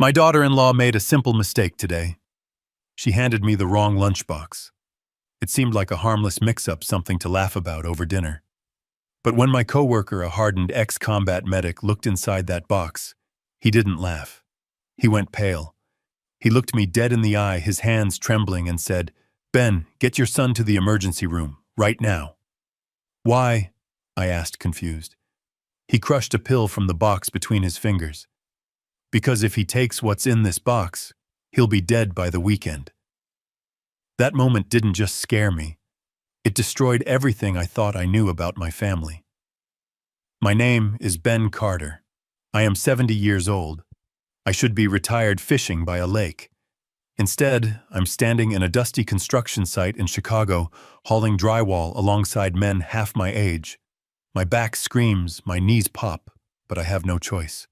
My daughter-in-law made a simple mistake today. She handed me the wrong lunchbox. It seemed like a harmless mix-up, something to laugh about over dinner. But when my coworker, a hardened ex-combat medic, looked inside that box, he didn't laugh. He went pale. He looked me dead in the eye, his hands trembling, and said, "Ben, get your son to the emergency room, right now." "Why?" I asked, confused. He crushed a pill from the box between his fingers. "Because if he takes what's in this box, he'll be dead by the weekend." That moment didn't just scare me. It destroyed everything I thought I knew about my family. My name is Ben Carter. I am 70 years old. I should be retired fishing by a lake. Instead, I'm standing in a dusty construction site in Chicago, hauling drywall alongside men half my age. My back screams, my knees pop, but I have no choice.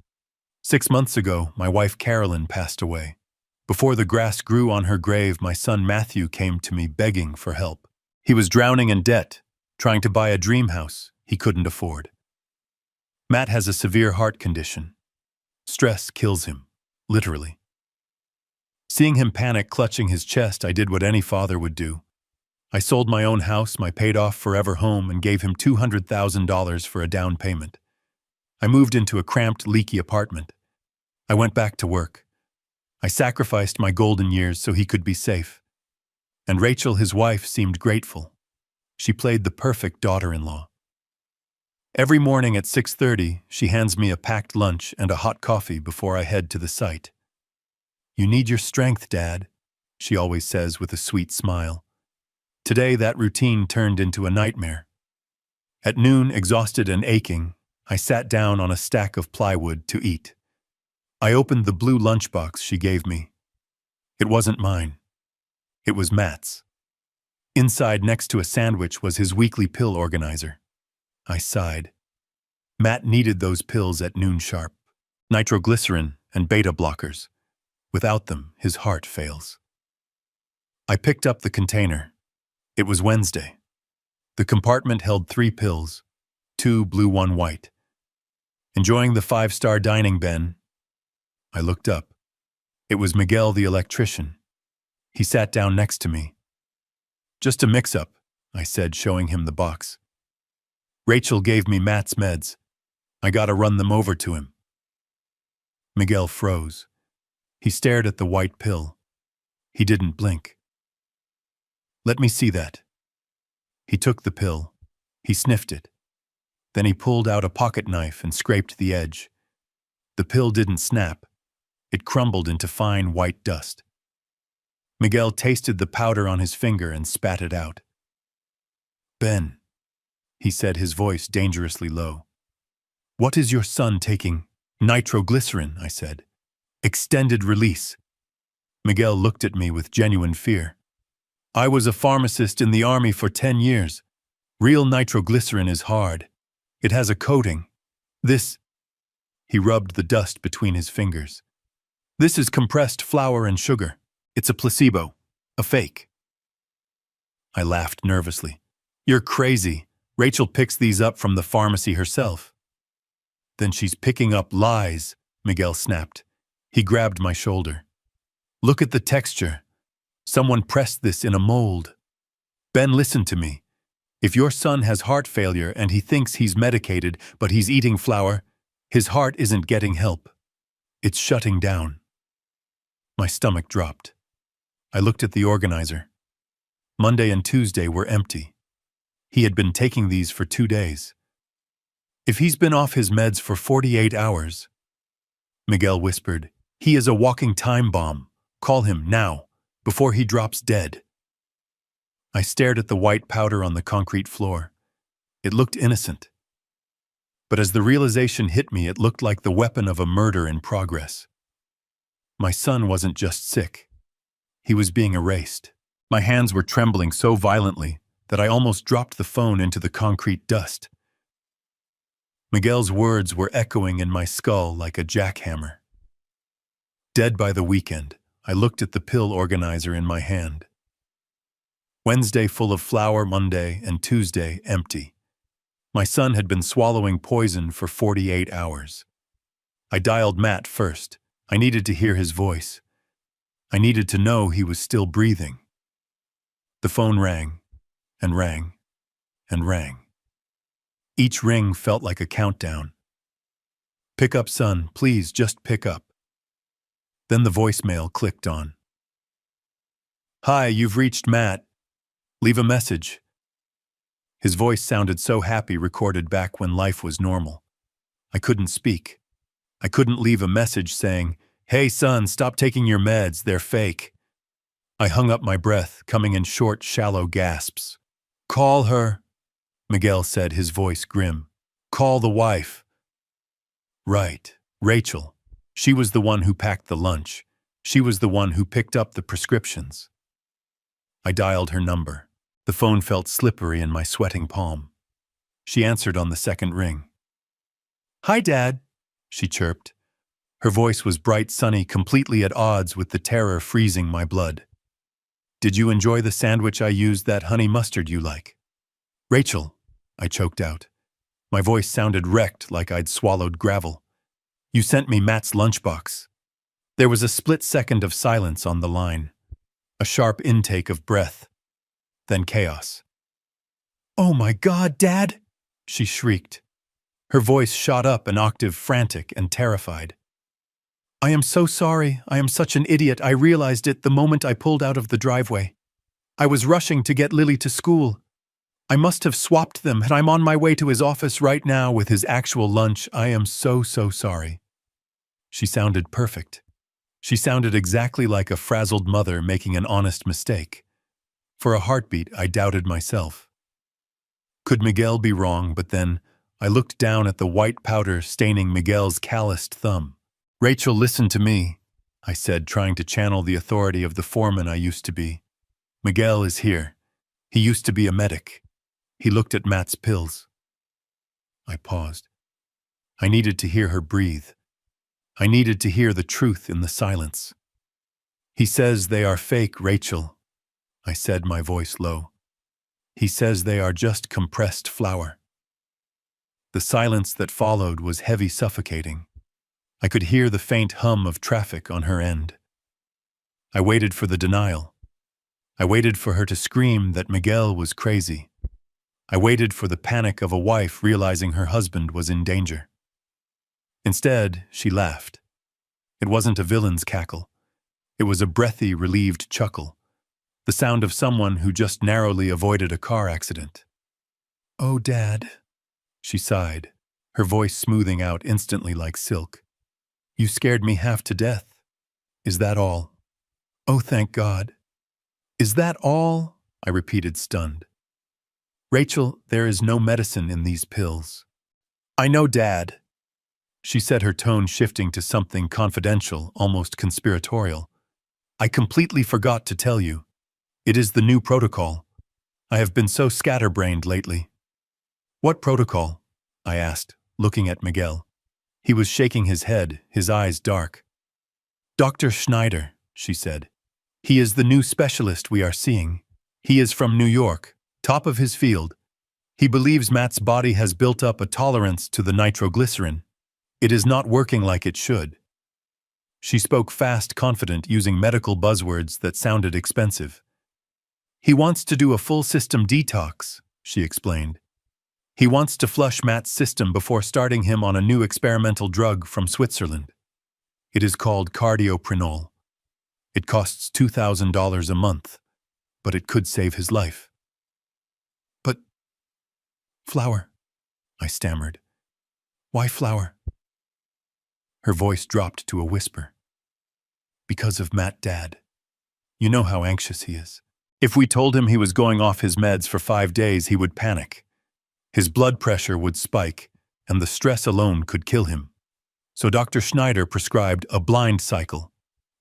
6 months ago, my wife Carolyn passed away. Before the grass grew on her grave, my son Matthew came to me begging for help. He was drowning in debt, trying to buy a dream house he couldn't afford. Matt has a severe heart condition. Stress kills him, literally. Seeing him panic, clutching his chest, I did what any father would do. I sold my own house, my paid-off forever home, and gave him $200,000 for a down payment. I moved into a cramped, leaky apartment. I went back to work. I sacrificed my golden years so he could be safe. And Rachel, his wife, seemed grateful. She played the perfect daughter-in-law. Every morning at 6:30, she hands me a packed lunch and a hot coffee before I head to the site. "You need your strength, Dad," she always says with a sweet smile. Today, that routine turned into a nightmare. At noon, exhausted and aching, I sat down on a stack of plywood to eat. I opened the blue lunchbox she gave me. It wasn't mine. It was Matt's. Inside, next to a sandwich, was his weekly pill organizer. I sighed. Matt needed those pills at noon sharp. Nitroglycerin and beta blockers. Without them, his heart fails. I picked up the container. It was Wednesday. The compartment held 3 pills, 2 blue, 1 white. "Enjoying the 5-star dining, Ben?" I looked up. It was Miguel, the electrician. He sat down next to me. "Just a mix-up," I said, showing him the box. "Rachel gave me Matt's meds. I gotta run them over to him." Miguel froze. He stared at the white pill. He didn't blink. "Let me see that." He took the pill. He sniffed it. Then he pulled out a pocket knife and scraped the edge. The pill didn't snap. It crumbled into fine white dust. Miguel tasted the powder on his finger and spat it out. "Ben," he said, his voice dangerously low. "What is your son taking?" "Nitroglycerin," I said. "Extended release." Miguel looked at me with genuine fear. "I was a pharmacist in the army for 10 years. Real nitroglycerin is hard. It has a coating. This..." He rubbed the dust between his fingers. "This is compressed flour and sugar. It's a placebo. A fake." I laughed nervously. "You're crazy. Rachel picks these up from the pharmacy herself." "Then she's picking up lies," Miguel snapped. He grabbed my shoulder. "Look at the texture. Someone pressed this in a mold. Ben, listen to me. If your son has heart failure and he thinks he's medicated, but he's eating flour, his heart isn't getting help. It's shutting down." My stomach dropped. I looked at the organizer. Monday and Tuesday were empty. He had been taking these for 2 days. "If he's been off his meds for 48 hours, Miguel whispered, "he is a walking time bomb. Call him now, before he drops dead." I stared at the white powder on the concrete floor. It looked innocent. But as the realization hit me, it looked like the weapon of a murder in progress. My son wasn't just sick. He was being erased. My hands were trembling so violently that I almost dropped the phone into the concrete dust. Miguel's words were echoing in my skull like a jackhammer. Dead by the weekend, I looked at the pill organizer in my hand. Wednesday full of flour, Monday and Tuesday empty. My son had been swallowing poison for 48 hours. I dialed Matt first. I needed to hear his voice. I needed to know he was still breathing. The phone rang, and rang, and rang. Each ring felt like a countdown. "Pick up, son, please, just pick up." Then the voicemail clicked on. "Hi, you've reached Matt. Leave a message." His voice sounded so happy, recorded back when life was normal. I couldn't speak. I couldn't leave a message saying, "Hey son, stop taking your meds, they're fake." I hung up my breath, coming in short, shallow gasps. "Call her," Miguel said, his voice grim. "Call the wife." Right, Rachel. She was the one who packed the lunch. She was the one who picked up the prescriptions. I dialed her number. The phone felt slippery in my sweating palm. She answered on the second ring. "Hi, Dad," she chirped. Her voice was bright, sunny, completely at odds with the terror freezing my blood. "Did you enjoy the sandwich I used that honey mustard you like?" "Rachel," I choked out. My voice sounded wrecked, like I'd swallowed gravel. "You sent me Matt's lunchbox." There was a split second of silence on the line. A sharp intake of breath. Then chaos. "Oh my God, Dad!" she shrieked. Her voice shot up an octave, frantic and terrified. "I am so sorry. I am such an idiot. I realized it the moment I pulled out of the driveway. I was rushing to get Lily to school. I must have swapped them, and I'm on my way to his office right now with his actual lunch. I am so sorry." She sounded perfect. She sounded exactly like a frazzled mother making an honest mistake. For a heartbeat, I doubted myself. Could Miguel be wrong? But then I looked down at the white powder staining Miguel's calloused thumb. "Rachel, listen to me," I said, trying to channel the authority of the foreman I used to be. "Miguel is here. He used to be a medic. He looked at Matt's pills." I paused. I needed to hear her breathe. I needed to hear the truth in the silence. "He says they are fake, Rachel," I said, my voice low. "He says they are just compressed flour." The silence that followed was heavy, suffocating. I could hear the faint hum of traffic on her end. I waited for the denial. I waited for her to scream that Miguel was crazy. I waited for the panic of a wife realizing her husband was in danger. Instead, she laughed. It wasn't a villain's cackle. It was a breathy, relieved chuckle, the sound of someone who just narrowly avoided a car accident. "Oh, Dad," she sighed, her voice smoothing out instantly like silk. "You scared me half to death. Is that all?" "Oh, thank God." "Is that all?" I repeated, stunned. "Rachel, there is no medicine in these pills." "I know, Dad," she said, her tone shifting to something confidential, almost conspiratorial. "I completely forgot to tell you. It is the new protocol. I have been so scatterbrained lately." "What protocol?" I asked, looking at Miguel. He was shaking his head, his eyes dark. "Dr. Schneider," she said. "He is the new specialist we are seeing. He is from New York, top of his field. He believes Matt's body has built up a tolerance to the nitroglycerin. It is not working like it should." She spoke fast, confident, using medical buzzwords that sounded expensive. "He wants to do a full system detox," she explained. "He wants to flush Matt's system before starting him on a new experimental drug from Switzerland. It is called cardioprenol. It costs $2,000 a month, but it could save his life." "But flour," I stammered. "Why flour?" Her voice dropped to a whisper. "Because of Matt, Dad. You know how anxious he is. If we told him he was going off his meds for 5 days, he would panic. His blood pressure would spike, and the stress alone could kill him. So Dr. Schneider prescribed a blind cycle.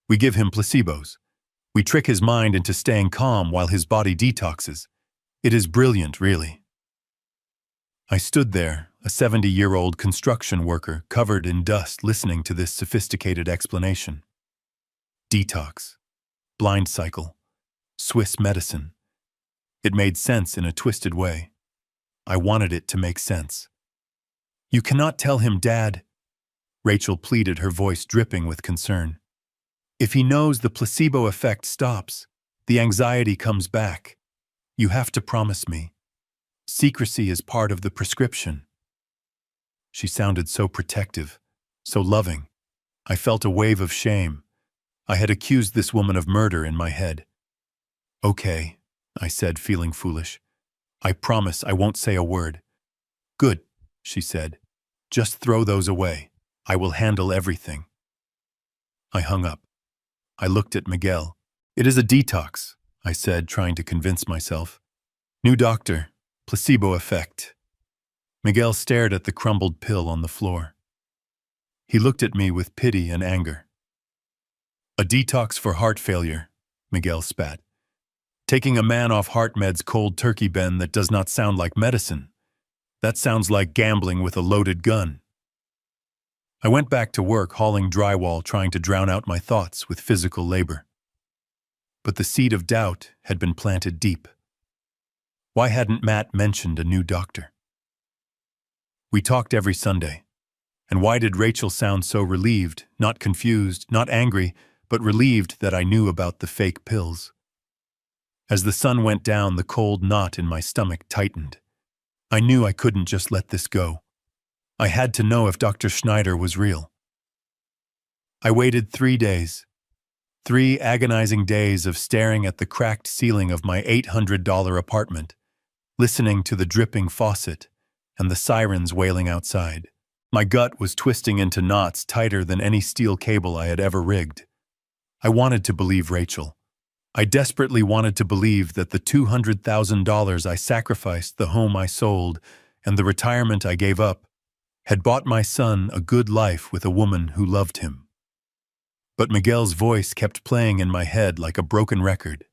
We give him placebos. We trick his mind into staying calm while his body detoxes. It is brilliant, really." I stood there, a 70-year-old construction worker covered in dust, listening to this sophisticated explanation. Detox, blind cycle, Swiss medicine. It made sense in a twisted way. I wanted it to make sense. "You cannot tell him, Dad." Rachel pleaded, her voice dripping with concern. If he knows the placebo effect stops, the anxiety comes back. You have to promise me. Secrecy is part of the prescription. She sounded so protective, so loving. I felt a wave of shame. I had accused this woman of murder in my head. Okay, I said, feeling foolish. I promise I won't say a word. Good, she said. Just throw those away. I will handle everything. I hung up. I looked at Miguel. It is a detox, I said, trying to convince myself. New doctor, placebo effect. Miguel stared at the crumbled pill on the floor. He looked at me with pity and anger. A detox for heart failure, Miguel spat. Taking a man off heart meds cold turkey, Ben, that does not sound like medicine. That sounds like gambling with a loaded gun. I went back to work hauling drywall, trying to drown out my thoughts with physical labor. But the seed of doubt had been planted deep. Why hadn't Matt mentioned a new doctor? We talked every Sunday. And why did Rachel sound so relieved, not confused, not angry, but relieved that I knew about the fake pills? As the sun went down, the cold knot in my stomach tightened. I knew I couldn't just let this go. I had to know if Dr. Schneider was real. I waited 3 days. 3 agonizing days of staring at the cracked ceiling of my $800 apartment, listening to the dripping faucet and the sirens wailing outside. My gut was twisting into knots tighter than any steel cable I had ever rigged. I wanted to believe Rachel. I desperately wanted to believe that the $200,000 I sacrificed, the home I sold, and the retirement I gave up had bought my son a good life with a woman who loved him. But Miguel's voice kept playing in my head like a broken record.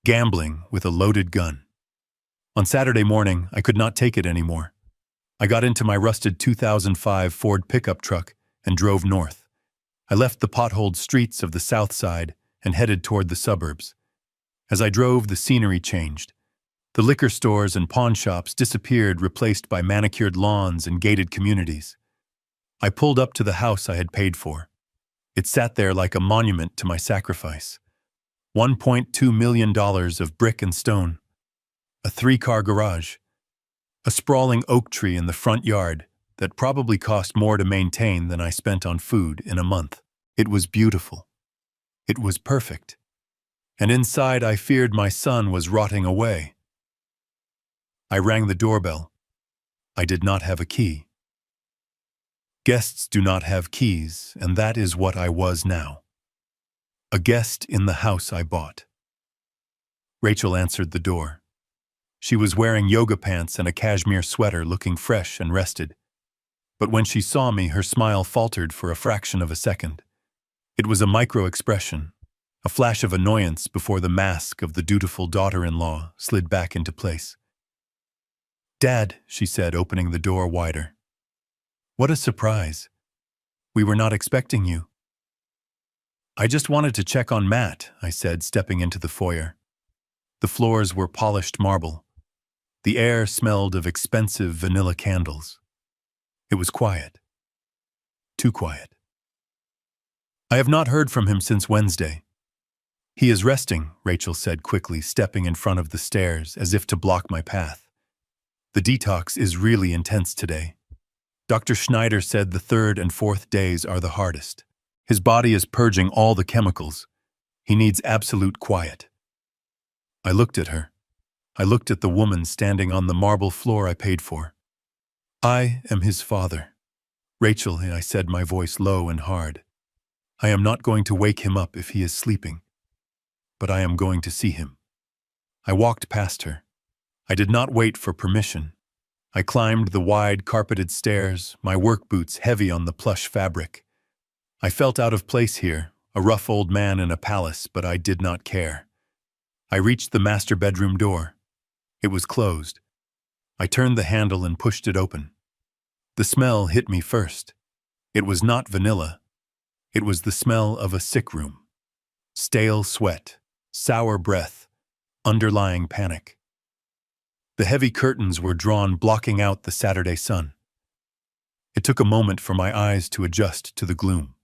Gambling with a loaded gun. On Saturday morning, I could not take it anymore. I got into my rusted 2005 Ford pickup truck and drove north. I left the potholed streets of the south side and headed toward the suburbs. As I drove, the scenery changed. The liquor stores and pawn shops disappeared, replaced by manicured lawns and gated communities. I pulled up to the house I had paid for. It sat there like a monument to my sacrifice. $1.2 million of brick and stone. A 3-car garage. A sprawling oak tree in the front yard that probably cost more to maintain than I spent on food in a month. It was beautiful. It was perfect. And inside I feared my son was rotting away. I rang the doorbell. I did not have a key. Guests do not have keys, and that is what I was now. A guest in the house I bought. Rachel answered the door. She was wearing yoga pants and a cashmere sweater, looking fresh and rested. But when she saw me, her smile faltered for a fraction of a second. It was a micro-expression, a flash of annoyance before the mask of the dutiful daughter-in-law slid back into place. "Dad," she said, opening the door wider. "What a surprise. We were not expecting you." "I just wanted to check on Matt," I said, stepping into the foyer. The floors were polished marble. The air smelled of expensive vanilla candles. It was quiet. Too quiet. "I have not heard from him since Wednesday." "He is resting," Rachel said quickly, stepping in front of the stairs as if to block my path. "The detox is really intense today. Dr. Schneider said the 3rd and 4th days are the hardest. His body is purging all the chemicals. He needs absolute quiet." I looked at her. I looked at the woman standing on the marble floor I paid for. "I am his father. Rachel," I said, my voice low and hard. "I am not going to wake him up if he is sleeping. But I am going to see him." I walked past her. I did not wait for permission. I climbed the wide carpeted stairs, my work boots heavy on the plush fabric. I felt out of place here, a rough old man in a palace, but I did not care. I reached the master bedroom door. It was closed. I turned the handle and pushed it open. The smell hit me first. It was not vanilla. It was the smell of a sick room. Stale sweat, sour breath, underlying panic. The heavy curtains were drawn, blocking out the Saturday sun. It took a moment for my eyes to adjust to the gloom.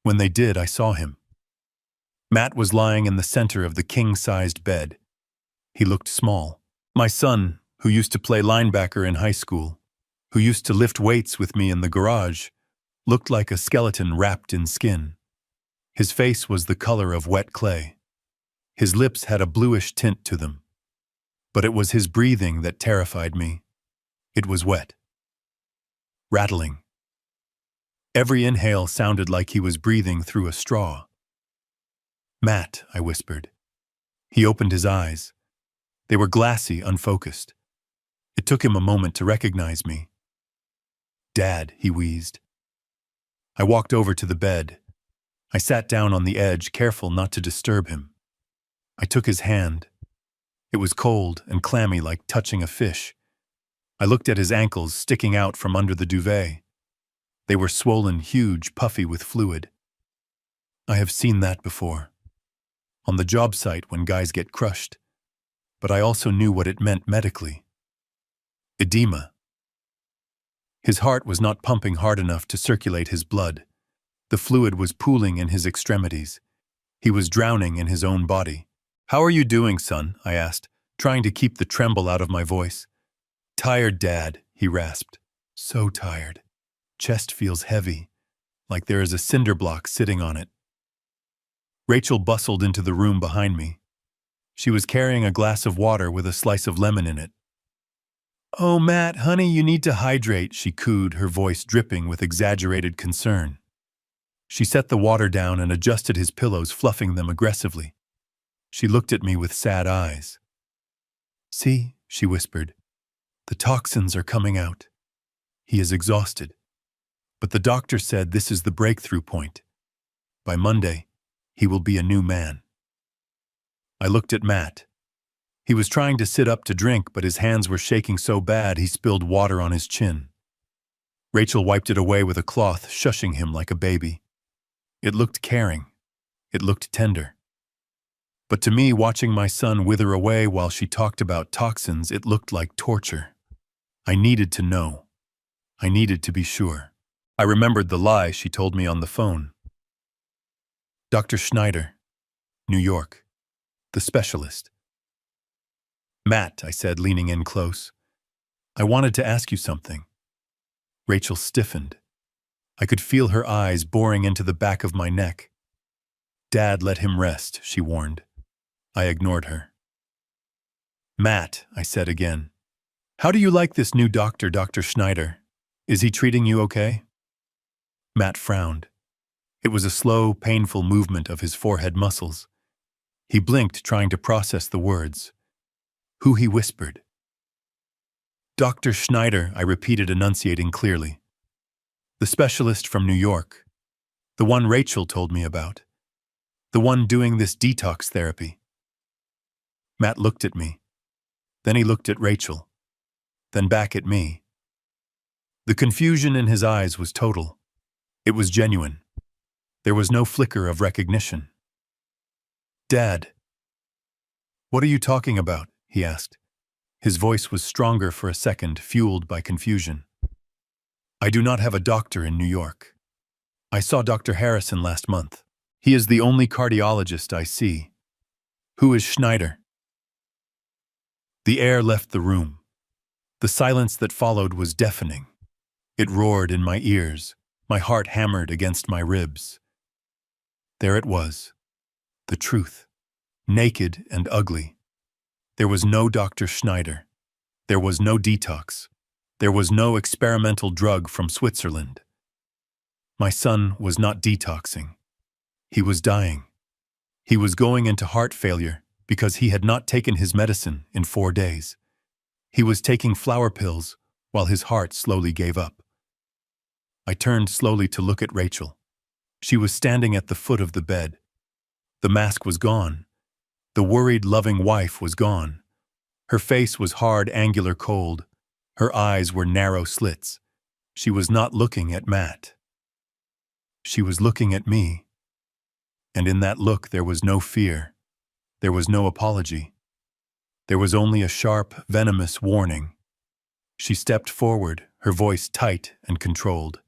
When they did, I saw him. Matt was lying in the center of the king-sized bed. He looked small. My son, who used to play linebacker in high school, who used to lift weights with me in the garage, looked like a skeleton wrapped in skin. His face was the color of wet clay. His lips had a bluish tint to them. But it was his breathing that terrified me. It was wet. Rattling. Every inhale sounded like he was breathing through a straw. "Matt," I whispered. He opened his eyes. They were glassy, unfocused. It took him a moment to recognize me. "Dad," he wheezed. I walked over to the bed. I sat down on the edge, careful not to disturb him. I took his hand. It was cold and clammy, like touching a fish. I looked at his ankles sticking out from under the duvet. They were swollen, huge, puffy with fluid. I have seen that before. On the job site when guys get crushed. But I also knew what it meant medically. Edema. His heart was not pumping hard enough to circulate his blood. The fluid was pooling in his extremities. He was drowning in his own body. "How are you doing, son?" I asked, trying to keep the tremble out of my voice. "Tired, Dad," he rasped. "So tired. Chest feels heavy, like there is a cinder block sitting on it." Rachel bustled into the room behind me. She was carrying a glass of water with a slice of lemon in it. "Oh, Matt, honey, you need to hydrate," she cooed, her voice dripping with exaggerated concern. She set the water down and adjusted his pillows, fluffing them aggressively. She looked at me with sad eyes. "See," she whispered, "the toxins are coming out. He is exhausted. But the doctor said this is the breakthrough point. By Monday, he will be a new man." I looked at Matt. He was trying to sit up to drink, but his hands were shaking so bad he spilled water on his chin. Rachel wiped it away with a cloth, shushing him like a baby. It looked caring. It looked tender. But to me, watching my son wither away while she talked about toxins, it looked like torture. I needed to know. I needed to be sure. I remembered the lie she told me on the phone. "Dr. Schneider, New York, the specialist." "Matt," I said, leaning in close, "I wanted to ask you something." Rachel stiffened. I could feel her eyes boring into the back of my neck. "Dad, let him rest," she warned. I ignored her. "Matt," I said again, "how do you like this new doctor, Dr. Schneider? Is he treating you okay?" Matt frowned. It was a slow, painful movement of his forehead muscles. He blinked, trying to process the words. "Who?" he whispered. "Dr. Schneider," I repeated, enunciating clearly. "The specialist from New York. The one Rachel told me about. The one doing this detox therapy." Matt looked at me. Then he looked at Rachel. Then back at me. The confusion in his eyes was total. It was genuine. There was no flicker of recognition. "Dad." "What are you talking about?" he asked. His voice was stronger for a second, fueled by confusion. "I do not have a doctor in New York. I saw Dr. Harrison last month. He is the only cardiologist I see. Who is Schneider?" The air left the room. The silence that followed was deafening. It roared in my ears. My heart hammered against my ribs. There it was. The truth. Naked and ugly. There was no Dr. Schneider. There was no detox. There was no experimental drug from Switzerland. My son was not detoxing. He was dying. He was going into heart failure because he had not taken his medicine in 4 days. He was taking flour pills while his heart slowly gave up. I turned slowly to look at Rachel. She was standing at the foot of the bed. The mask was gone. The worried, loving wife was gone. Her face was hard, angular, cold. Her eyes were narrow slits. She was not looking at Matt. She was looking at me. And in that look there was no fear. There was no apology. There was only a sharp, venomous warning. She stepped forward, her voice tight and controlled.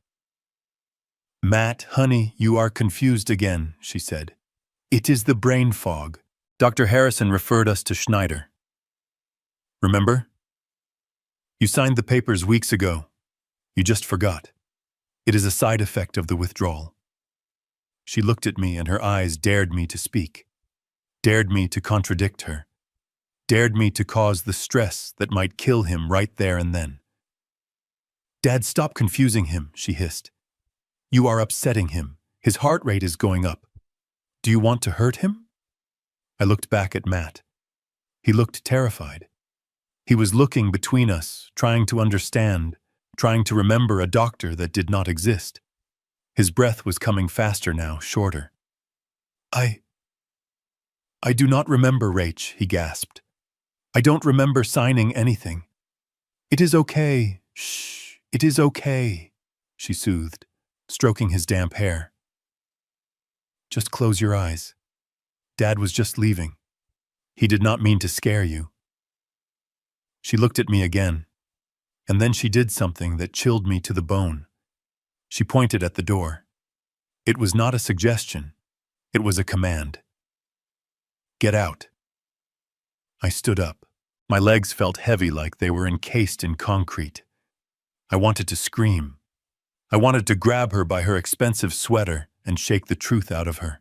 "Matt, honey, you are confused again," she said. "It is the brain fog. Dr. Harrison referred us to Schneider. Remember? You signed the papers weeks ago. You just forgot. It is a side effect of the withdrawal." She looked at me and her eyes dared me to speak, dared me to contradict her, dared me to cause the stress that might kill him right there and then. "Dad, stop confusing him," she hissed. "You are upsetting him. His heart rate is going up. Do you want to hurt him?" I looked back at Matt. He looked terrified. He was looking between us, trying to understand, trying to remember a doctor that did not exist. His breath was coming faster now, shorter. I do not remember, Rach," he gasped. "I don't remember signing anything." "It is okay. Shh, it is okay," she soothed, stroking his damp hair. "Just close your eyes. Dad was just leaving. He did not mean to scare you." She looked at me again, and then she did something that chilled me to the bone. She pointed at the door. It was not a suggestion. It was a command. "Get out." I stood up. My legs felt heavy like they were encased in concrete. I wanted to scream. I wanted to grab her by her expensive sweater and shake the truth out of her.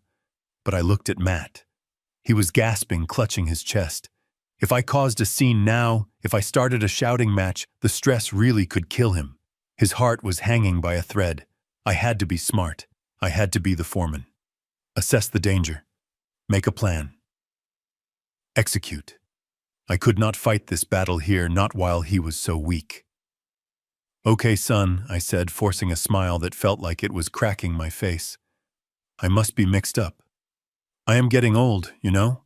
But I looked at Matt. He was gasping, clutching his chest. If I caused a scene now, if I started a shouting match, the stress really could kill him. His heart was hanging by a thread. I had to be smart. I had to be the foreman. Assess the danger. Make a plan. Execute. I could not fight this battle here, not while he was so weak. "Okay, son," I said, forcing a smile that felt like it was cracking my face. "I must be mixed up. I am getting old, you know?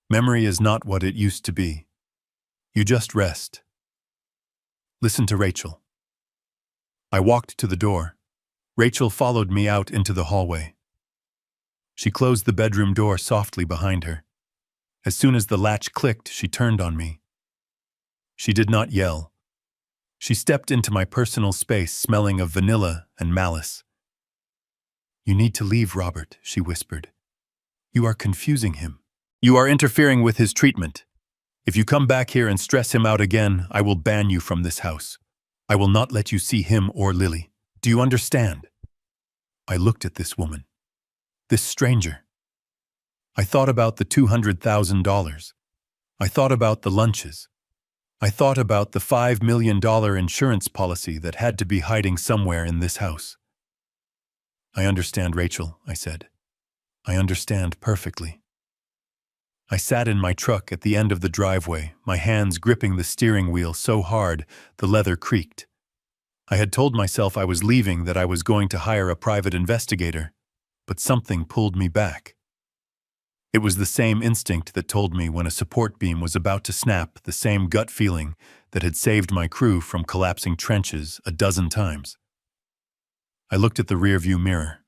Memory is not what it used to be. You just rest. Listen to Rachel." I walked to the door. Rachel followed me out into the hallway. She closed the bedroom door softly behind her. As soon as the latch clicked, she turned on me. She did not yell. She stepped into my personal space, smelling of vanilla and malice. "You need to leave, Robert," she whispered. "You are confusing him. You are interfering with his treatment. If you come back here and stress him out again, I will ban you from this house. I will not let you see him or Lily. Do you understand?" I looked at this woman, this stranger. I thought about the $200,000. I thought about the lunches. I thought about the $5 million insurance policy that had to be hiding somewhere in this house. "I understand, Rachel," I said. "I understand perfectly." I sat in my truck at the end of the driveway, my hands gripping the steering wheel so hard the leather creaked. I had told myself I was leaving, that I was going to hire a private investigator, but something pulled me back. It was the same instinct that told me when a support beam was about to snap, the same gut feeling that had saved my crew from collapsing trenches a dozen times. I looked at the rearview mirror.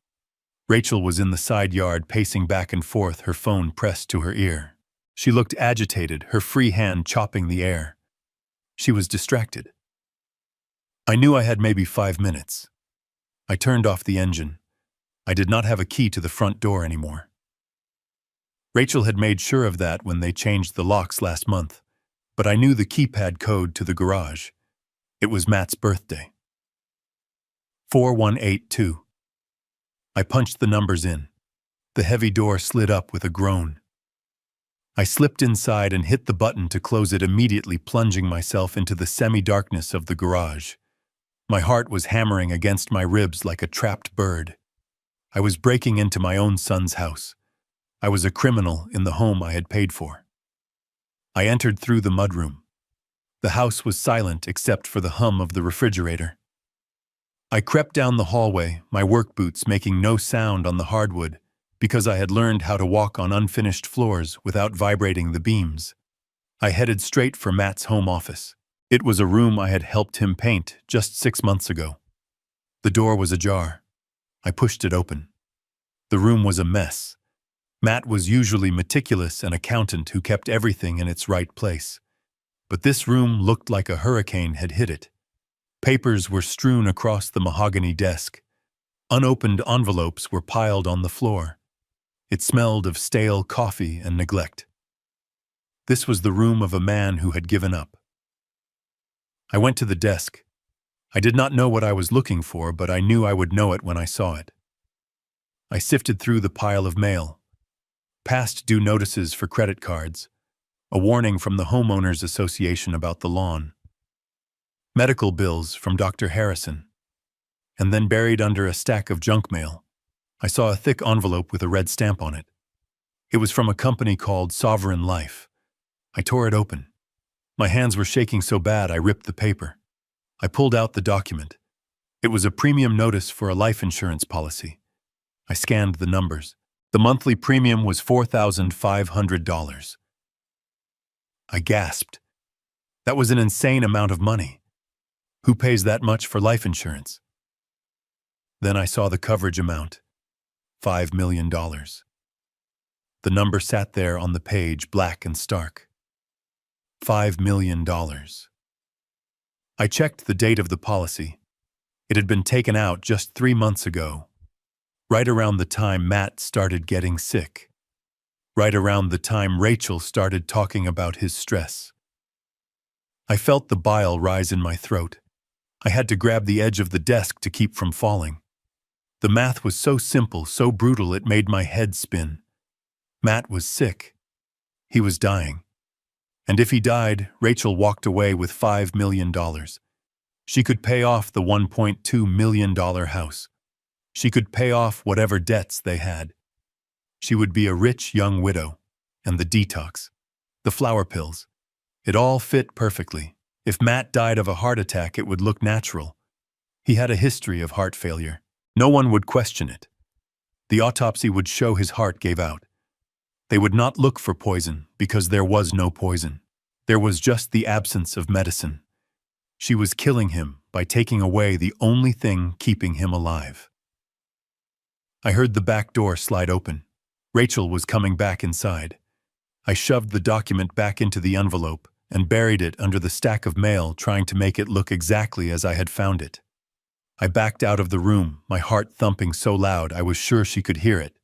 Rachel was in the side yard, pacing back and forth, her phone pressed to her ear. She looked agitated, her free hand chopping the air. She was distracted. I knew I had maybe 5 minutes. I turned off the engine. I did not have a key to the front door anymore. Rachel had made sure of that when they changed the locks last month, but I knew the keypad code to the garage. It was Matt's birthday. 4182. I punched the numbers in. The heavy door slid up with a groan. I slipped inside and hit the button to close it, immediately plunging myself into the semi-darkness of the garage. My heart was hammering against my ribs like a trapped bird. I was breaking into my own son's house. I was a criminal in the home I had paid for. I entered through the mudroom. The house was silent except for the hum of the refrigerator. I crept down the hallway, my work boots making no sound on the hardwood, because I had learned how to walk on unfinished floors without vibrating the beams. I headed straight for Matt's home office. It was a room I had helped him paint just 6 months ago. The door was ajar. I pushed it open. The room was a mess. Matt was usually meticulous, an accountant who kept everything in its right place. But this room looked like a hurricane had hit it. Papers were strewn across the mahogany desk. Unopened envelopes were piled on the floor. It smelled of stale coffee and neglect. This was the room of a man who had given up. I went to the desk. I did not know what I was looking for, but I knew I would know it when I saw it. I sifted through the pile of mail. Past due notices for credit cards. A warning from the Homeowners Association about the lawn. Medical bills from Dr. Harrison. And then buried under a stack of junk mail, I saw a thick envelope with a red stamp on it. It was from a company called Sovereign Life. I tore it open. My hands were shaking so bad I ripped the paper. I pulled out the document. It was a premium notice for a life insurance policy. I scanned the numbers. The monthly premium was $4,500. I gasped. That was an insane amount of money. Who pays that much for life insurance? Then I saw the coverage amount, $5 million. The number sat there on the page, black and stark. $5 million. I checked the date of the policy. It had been taken out just 3 months ago, right around the time Matt started getting sick, right around the time Rachel started talking about his stress. I felt the bile rise in my throat. I had to grab the edge of the desk to keep from falling. The math was so simple, so brutal, it made my head spin. Matt was sick. He was dying. And if he died, Rachel walked away with $5 million. She could pay off the $1.2 million house. She could pay off whatever debts they had. She would be a rich young widow. And the detox, the flower pills, it all fit perfectly. If Matt died of a heart attack, it would look natural. He had a history of heart failure. No one would question it. The autopsy would show his heart gave out. They would not look for poison because there was no poison. There was just the absence of medicine. She was killing him by taking away the only thing keeping him alive. I heard the back door slide open. Rachel was coming back inside. I shoved the document back into the envelope and buried it under the stack of mail, trying to make it look exactly as I had found it. I backed out of the room, my heart thumping so loud I was sure she could hear it.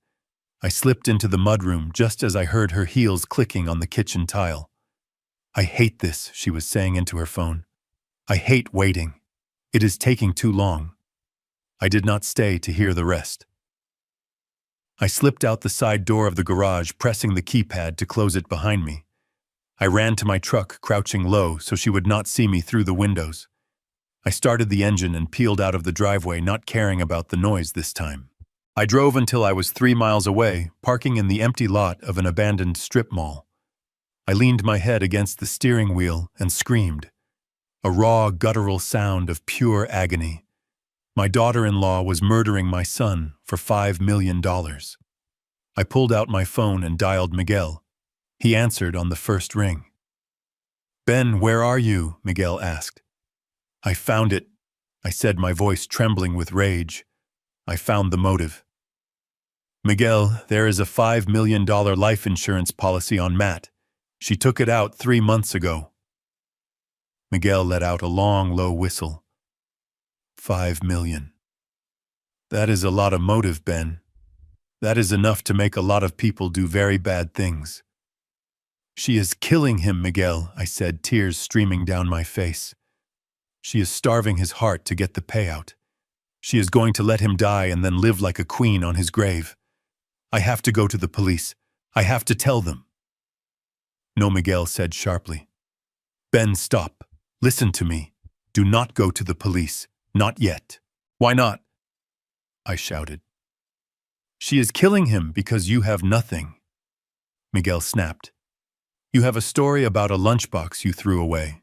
I slipped into the mudroom just as I heard her heels clicking on the kitchen tile. "I hate this," she was saying into her phone. "I hate waiting. It is taking too long." I did not stay to hear the rest. I slipped out the side door of the garage, pressing the keypad to close it behind me. I ran to my truck, crouching low so she would not see me through the windows. I started the engine and peeled out of the driveway, not caring about the noise this time. I drove until I was 3 miles away, parking in the empty lot of an abandoned strip mall. I leaned my head against the steering wheel and screamed. A raw, guttural sound of pure agony. My daughter-in-law was murdering my son for $5 million. I pulled out my phone and dialed Miguel. He answered on the first ring. "Ben, where are you?" Miguel asked. "I found it," I said, my voice trembling with rage. "I found the motive. Miguel, there is a $5 million life insurance policy on Matt. She took it out 3 months ago." Miguel let out a long, low whistle. $5 million. That is a lot of motive, Ben. That is enough to make a lot of people do very bad things. "She is killing him, Miguel," I said, tears streaming down my face. "She is starving his heart to get the payout. She is going to let him die and then live like a queen on his grave. I have to go to the police. I have to tell them." "No," Miguel said sharply. "Ben, stop. Listen to me. Do not go to the police. Not yet." "Why not?" I shouted. "She is killing him because you have nothing." Miguel snapped. "You have a story about a lunchbox you threw away.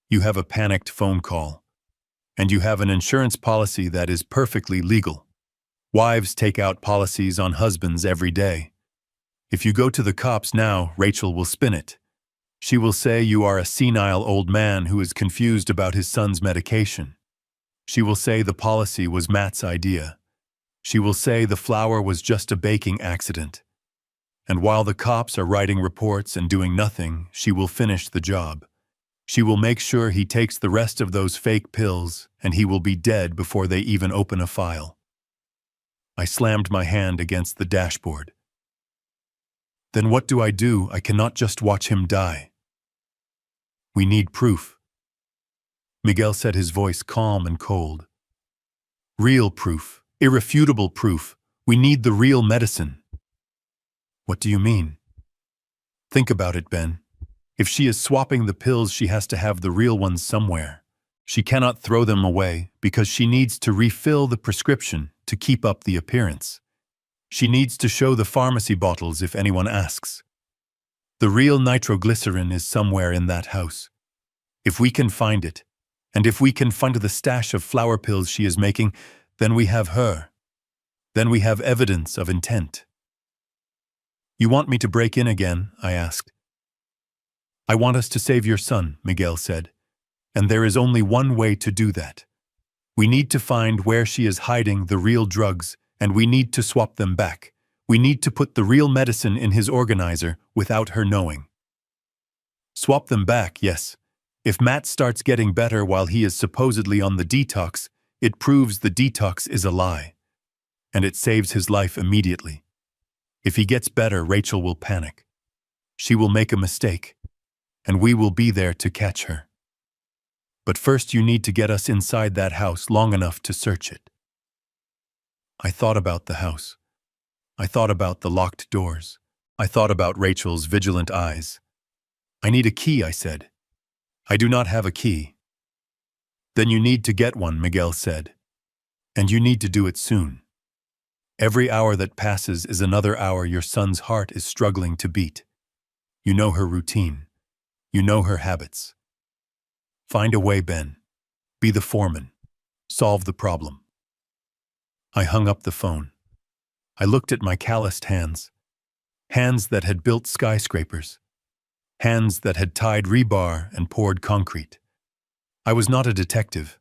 You have a panicked phone call. And you have an insurance policy that is perfectly legal. Wives take out policies on husbands every day. If you go to the cops now, Rachel will spin it. She will say you are a senile old man who is confused about his son's medication. She will say the policy was Matt's idea. She will say the flower was just a baking accident. And while the cops are writing reports and doing nothing, she will finish the job. She will make sure he takes the rest of those fake pills, and he will be dead before they even open a file. I slammed my hand against the dashboard. Then what do? I cannot just watch him die. We need proof. Miguel said, his voice calm and cold. Real proof, irrefutable proof. We need the real medicine. What do you mean? Think about it, Ben. If she is swapping the pills, she has to have the real ones somewhere. She cannot throw them away because she needs to refill the prescription to keep up the appearance. She needs to show the pharmacy bottles if anyone asks. The real nitroglycerin is somewhere in that house. If we can find it, and if we can find the stash of flower pills she is making, then we have her. Then we have evidence of intent. You want me to break in again? I asked. I want us to save your son, Miguel said. And there is only one way to do that. We need to find where she is hiding the real drugs, and we need to swap them back. We need to put the real medicine in his organizer without her knowing. Swap them back, yes. If Matt starts getting better while he is supposedly on the detox, it proves the detox is a lie. And it saves his life immediately. If he gets better, Rachel will panic. She will make a mistake, and we will be there to catch her. But first you need to get us inside that house long enough to search it. I thought about the house. I thought about the locked doors. I thought about Rachel's vigilant eyes. I need a key, I said. I do not have a key. Then you need to get one, Miguel said. And you need to do it soon. Every hour that passes is another hour your son's heart is struggling to beat. You know her routine. You know her habits. Find a way, Ben. Be the foreman. Solve the problem. I hung up the phone. I looked at my calloused hands. Hands that had built skyscrapers. Hands that had tied rebar and poured concrete. I was not a detective.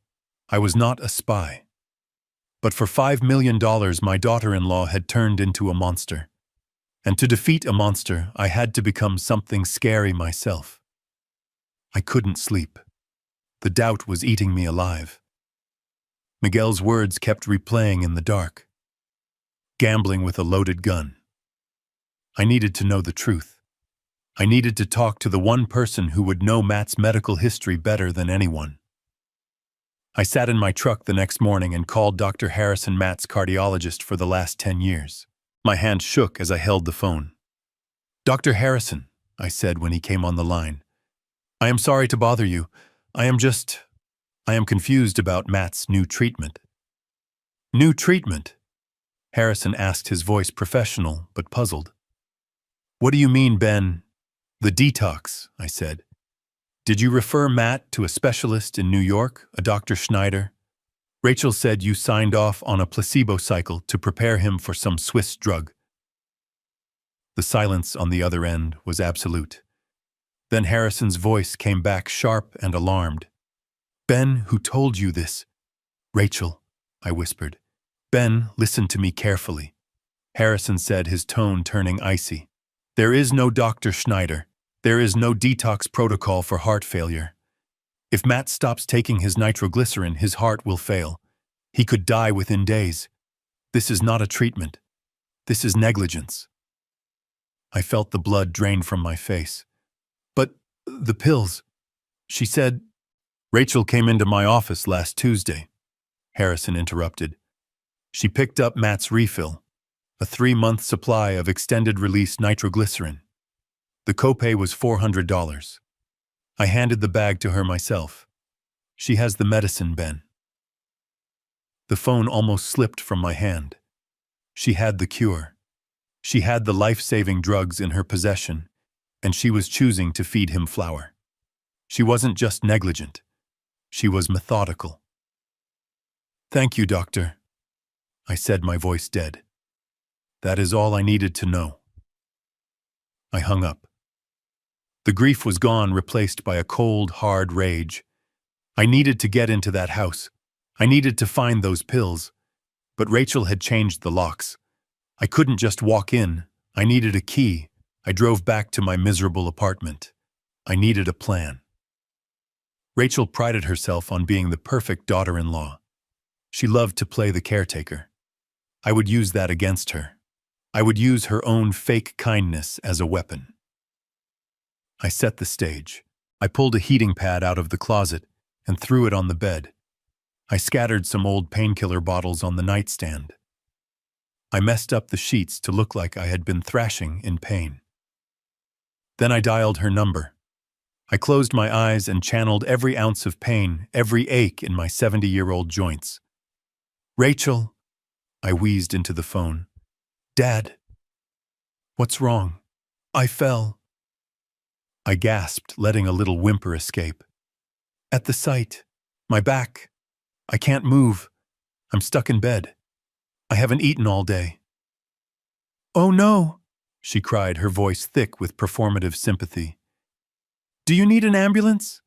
I was not a spy. But for $5 million, my daughter-in-law had turned into a monster. And to defeat a monster, I had to become something scary myself. I couldn't sleep. The doubt was eating me alive. Miguel's words kept replaying in the dark. Gambling with a loaded gun. I needed to know the truth. I needed to talk to the one person who would know Matt's medical history better than anyone. I sat in my truck the next morning and called Dr. Harrison, Matt's cardiologist for the last 10 years. My hand shook as I held the phone. Dr. Harrison, I said when he came on the line. I am sorry to bother you. I am confused about Matt's new treatment. New treatment? Harrison asked, his voice professional but puzzled. What do you mean, Ben? The detox, I said. Did you refer Matt to a specialist in New York, a Dr. Schneider? Rachel said you signed off on a placebo cycle to prepare him for some Swiss drug. The silence on the other end was absolute. Then Harrison's voice came back sharp and alarmed. Ben, who told you this? Rachel, I whispered. Ben, listen to me carefully. Harrison said, his tone turning icy. There is no Dr. Schneider. There is no detox protocol for heart failure. If Matt stops taking his nitroglycerin, his heart will fail. He could die within days. This is not a treatment. This is negligence. I felt the blood drain from my face. But the pills, she said. Rachel came into my office last Tuesday, Harrison interrupted. She picked up Matt's refill, a 3-month supply of extended-release nitroglycerin. The copay was $400. I handed the bag to her myself. She has the medicine, Ben. The phone almost slipped from my hand. She had the cure. She had the life-saving drugs in her possession, and she was choosing to feed him flour. She wasn't just negligent. She was methodical. Thank you, doctor, I said, my voice dead. That is all I needed to know. I hung up. The grief was gone, replaced by a cold, hard rage. I needed to get into that house. I needed to find those pills. But Rachel had changed the locks. I couldn't just walk in. I needed a key. I drove back to my miserable apartment. I needed a plan. Rachel prided herself on being the perfect daughter-in-law. She loved to play the caretaker. I would use that against her. I would use her own fake kindness as a weapon. I set the stage. I pulled a heating pad out of the closet and threw it on the bed. I scattered some old painkiller bottles on the nightstand. I messed up the sheets to look like I had been thrashing in pain. Then I dialed her number. I closed my eyes and channeled every ounce of pain, every ache in my 70-year-old joints. "Rachel," I wheezed into the phone. "Dad." "What's wrong?" "I fell." I gasped, letting a little whimper escape. "At the site. My back. I can't move. I'm stuck in bed. I haven't eaten all day." "Oh no," she cried, her voice thick with performative sympathy. "Do you need an ambulance?"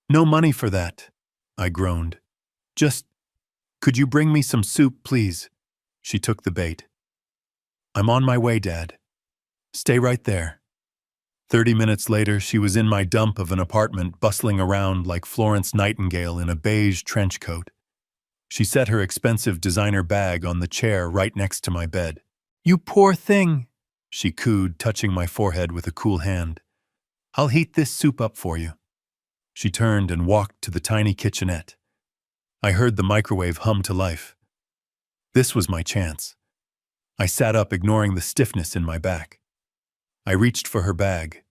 "No money for that," I groaned. Could you bring me some soup, please?" She took the bait. "I'm on my way, Dad. Stay right there." 30 minutes later, she was in my dump of an apartment, bustling around like Florence Nightingale in a beige trench coat. She set her expensive designer bag on the chair right next to my bed. "You poor thing," she cooed, touching my forehead with a cool hand. "I'll heat this soup up for you." She turned and walked to the tiny kitchenette. I heard the microwave hum to life. This was my chance. I sat up, ignoring the stiffness in my back. I reached for her bag.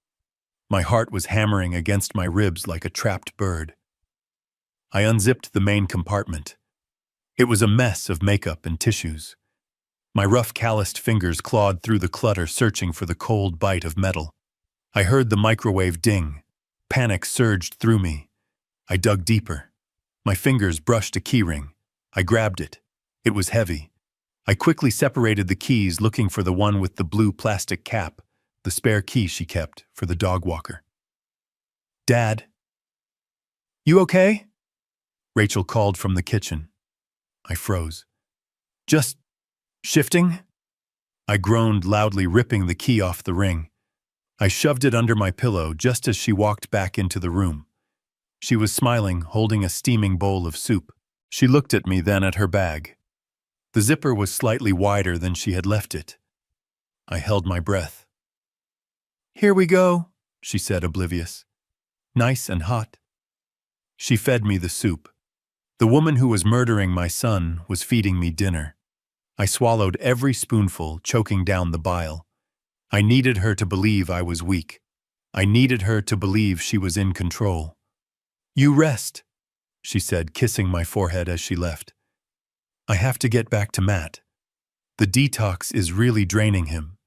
My heart was hammering against my ribs like a trapped bird. I unzipped the main compartment. It was a mess of makeup and tissues. My rough, calloused fingers clawed through the clutter, searching for the cold bite of metal. I heard the microwave ding. Panic surged through me. I dug deeper. My fingers brushed a keyring. I grabbed it. It was heavy. I quickly separated the keys, looking for the one with the blue plastic cap, the spare key she kept for the dog walker. "Dad." "You okay?" Rachel called from the kitchen. I froze. "Just shifting?" I groaned loudly, ripping the key off the ring. I shoved it under my pillow just as she walked back into the room. She was smiling, holding a steaming bowl of soup. She looked at me, then at her bag. The zipper was slightly wider than she had left it. I held my breath. "Here we go," she said, oblivious. "Nice and hot." She fed me the soup. The woman who was murdering my son was feeding me dinner. I swallowed every spoonful, choking down the bile. I needed her to believe I was weak. I needed her to believe she was in control. "You rest," she said, kissing my forehead as she left. "I have to get back to Matt. The detox is really draining him.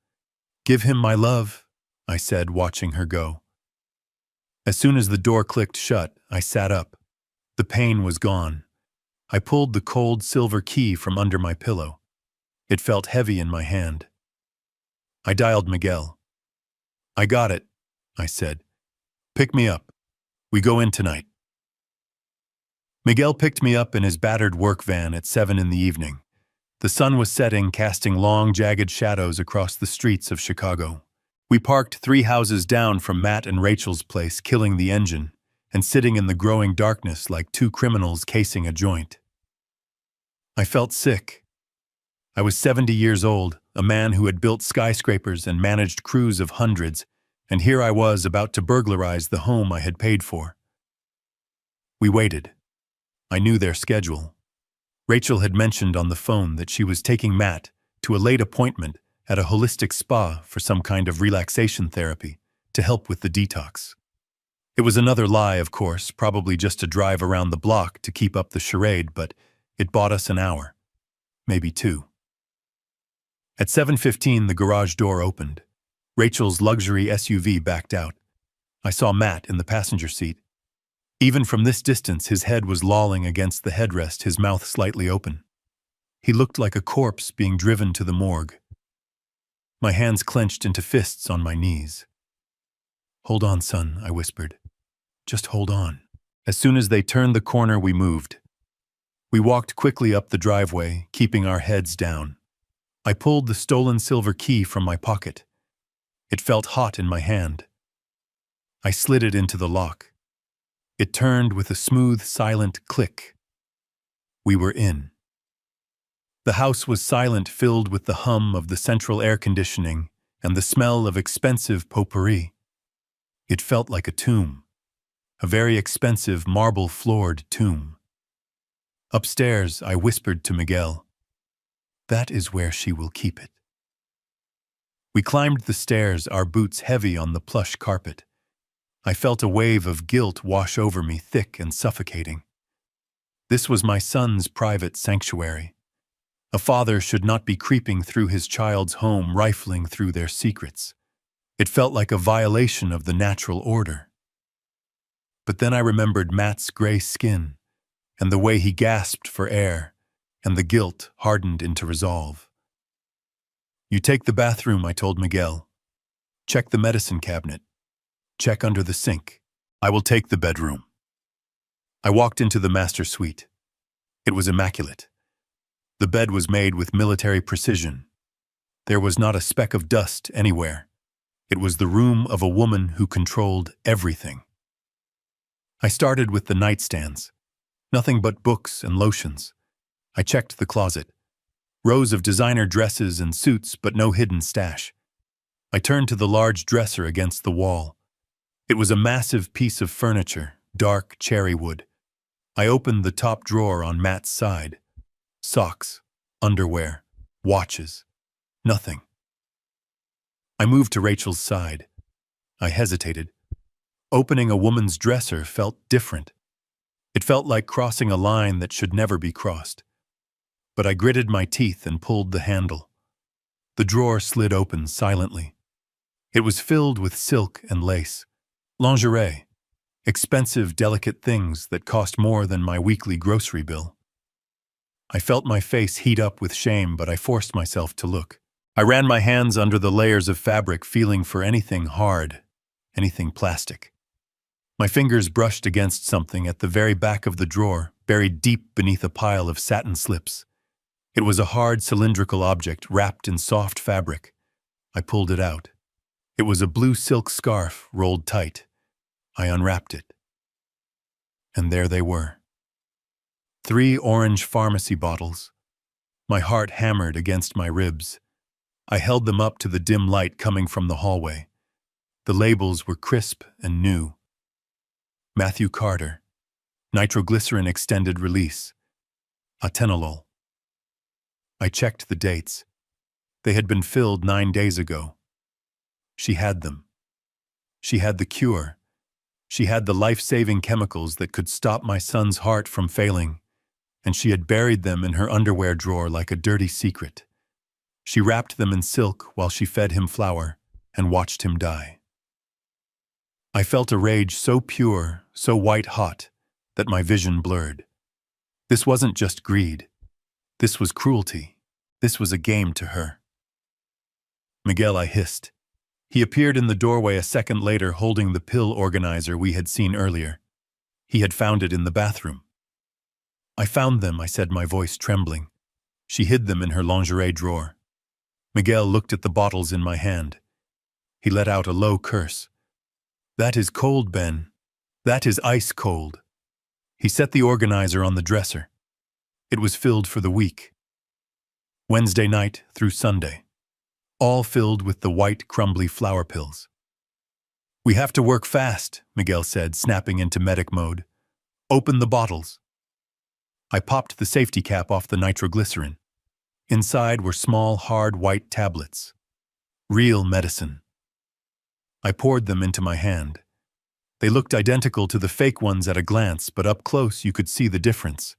Give him my love," I said, watching her go. As soon as the door clicked shut, I sat up. The pain was gone. I pulled the cold silver key from under my pillow. It felt heavy in my hand. I dialed Miguel. "I got it," I said. "Pick me up. We go in tonight." Miguel picked me up in his battered work van at 7 in the evening. The sun was setting, casting long, jagged shadows across the streets of Chicago. We parked 3 houses down from Matt and Rachel's place, killing the engine, and sitting in the growing darkness like 2 criminals casing a joint. I felt sick. I was 70 years old, a man who had built skyscrapers and managed crews of hundreds, and here I was about to burglarize the home I had paid for. We waited. I knew their schedule. Rachel had mentioned on the phone that she was taking Matt to a late appointment at a holistic spa for some kind of relaxation therapy to help with the detox. It was another lie, of course, probably just a drive around the block to keep up the charade, but it bought us an hour, maybe 2. At 7:15, the garage door opened. Rachel's luxury SUV backed out. I saw Matt in the passenger seat. Even from this distance, his head was lolling against the headrest, his mouth slightly open. He looked like a corpse being driven to the morgue. My hands clenched into fists on my knees. "Hold on, son," I whispered. "Just hold on." As soon as they turned the corner, we moved. We walked quickly up the driveway, keeping our heads down. I pulled the stolen silver key from my pocket. It felt hot in my hand. I slid it into the lock. It turned with a smooth, silent click. We were in. The house was silent, filled with the hum of the central air conditioning and the smell of expensive potpourri. It felt like a tomb, a very expensive marble-floored tomb. Upstairs, I whispered to Miguel, "That is where she will keep it." We climbed the stairs, our boots heavy on the plush carpet. I felt a wave of guilt wash over me, thick and suffocating. This was my son's private sanctuary. A father should not be creeping through his child's home, rifling through their secrets. It felt like a violation of the natural order. But then I remembered Matt's gray skin, and the way he gasped for air, and the guilt hardened into resolve. "You take the bathroom," I told Miguel. "Check the medicine cabinet. Check under the sink. I will take the bedroom." I walked into the master suite. It was immaculate. The bed was made with military precision. There was not a speck of dust anywhere. It was the room of a woman who controlled everything. I started with the nightstands. Nothing but books and lotions. I checked the closet. Rows of designer dresses and suits, but no hidden stash. I turned to the large dresser against the wall. It was a massive piece of furniture, dark cherry wood. I opened the top drawer on Matt's side. Socks, underwear, watches, nothing. I moved to Rachel's side. I hesitated. Opening a woman's dresser felt different. It felt like crossing a line that should never be crossed. But I gritted my teeth and pulled the handle. The drawer slid open silently. It was filled with silk and lace, lingerie, expensive, delicate things that cost more than my weekly grocery bill. I felt my face heat up with shame, but I forced myself to look. I ran my hands under the layers of fabric, feeling for anything hard, anything plastic. My fingers brushed against something at the very back of the drawer, buried deep beneath a pile of satin slips. It was a hard, cylindrical object wrapped in soft fabric. I pulled it out. It was a blue silk scarf rolled tight. I unwrapped it. And there they were. 3 orange pharmacy bottles. My heart hammered against my ribs. I held them up to the dim light coming from the hallway. The labels were crisp and new. Matthew Carter, nitroglycerin extended release, atenolol. I checked the dates. They had been filled 9 days ago. She had them. She had the cure. She had the life-saving chemicals that could stop my son's heart from failing, and she had buried them in her underwear drawer like a dirty secret. She wrapped them in silk while she fed him flour and watched him die. I felt a rage so pure, so white-hot, that my vision blurred. This wasn't just greed. This was cruelty. This was a game to her. "Miguel," I hissed. He appeared in the doorway a second later, holding the pill organizer we had seen earlier. He had found it in the bathroom. "I found them," I said, my voice trembling. She hid them in her lingerie drawer. Miguel looked at the bottles in my hand. He let out a low curse. "That is cold, Ben. That is ice cold." He set the organizer on the dresser. It was filled for the week. Wednesday night through Sunday. All filled with the white, crumbly flour pills. "We have to work fast," Miguel said, snapping into medic mode. "Open the bottles." I popped the safety cap off the nitroglycerin. Inside were small, hard white tablets. Real medicine. I poured them into my hand. They looked identical to the fake ones at a glance, but up close you could see the difference.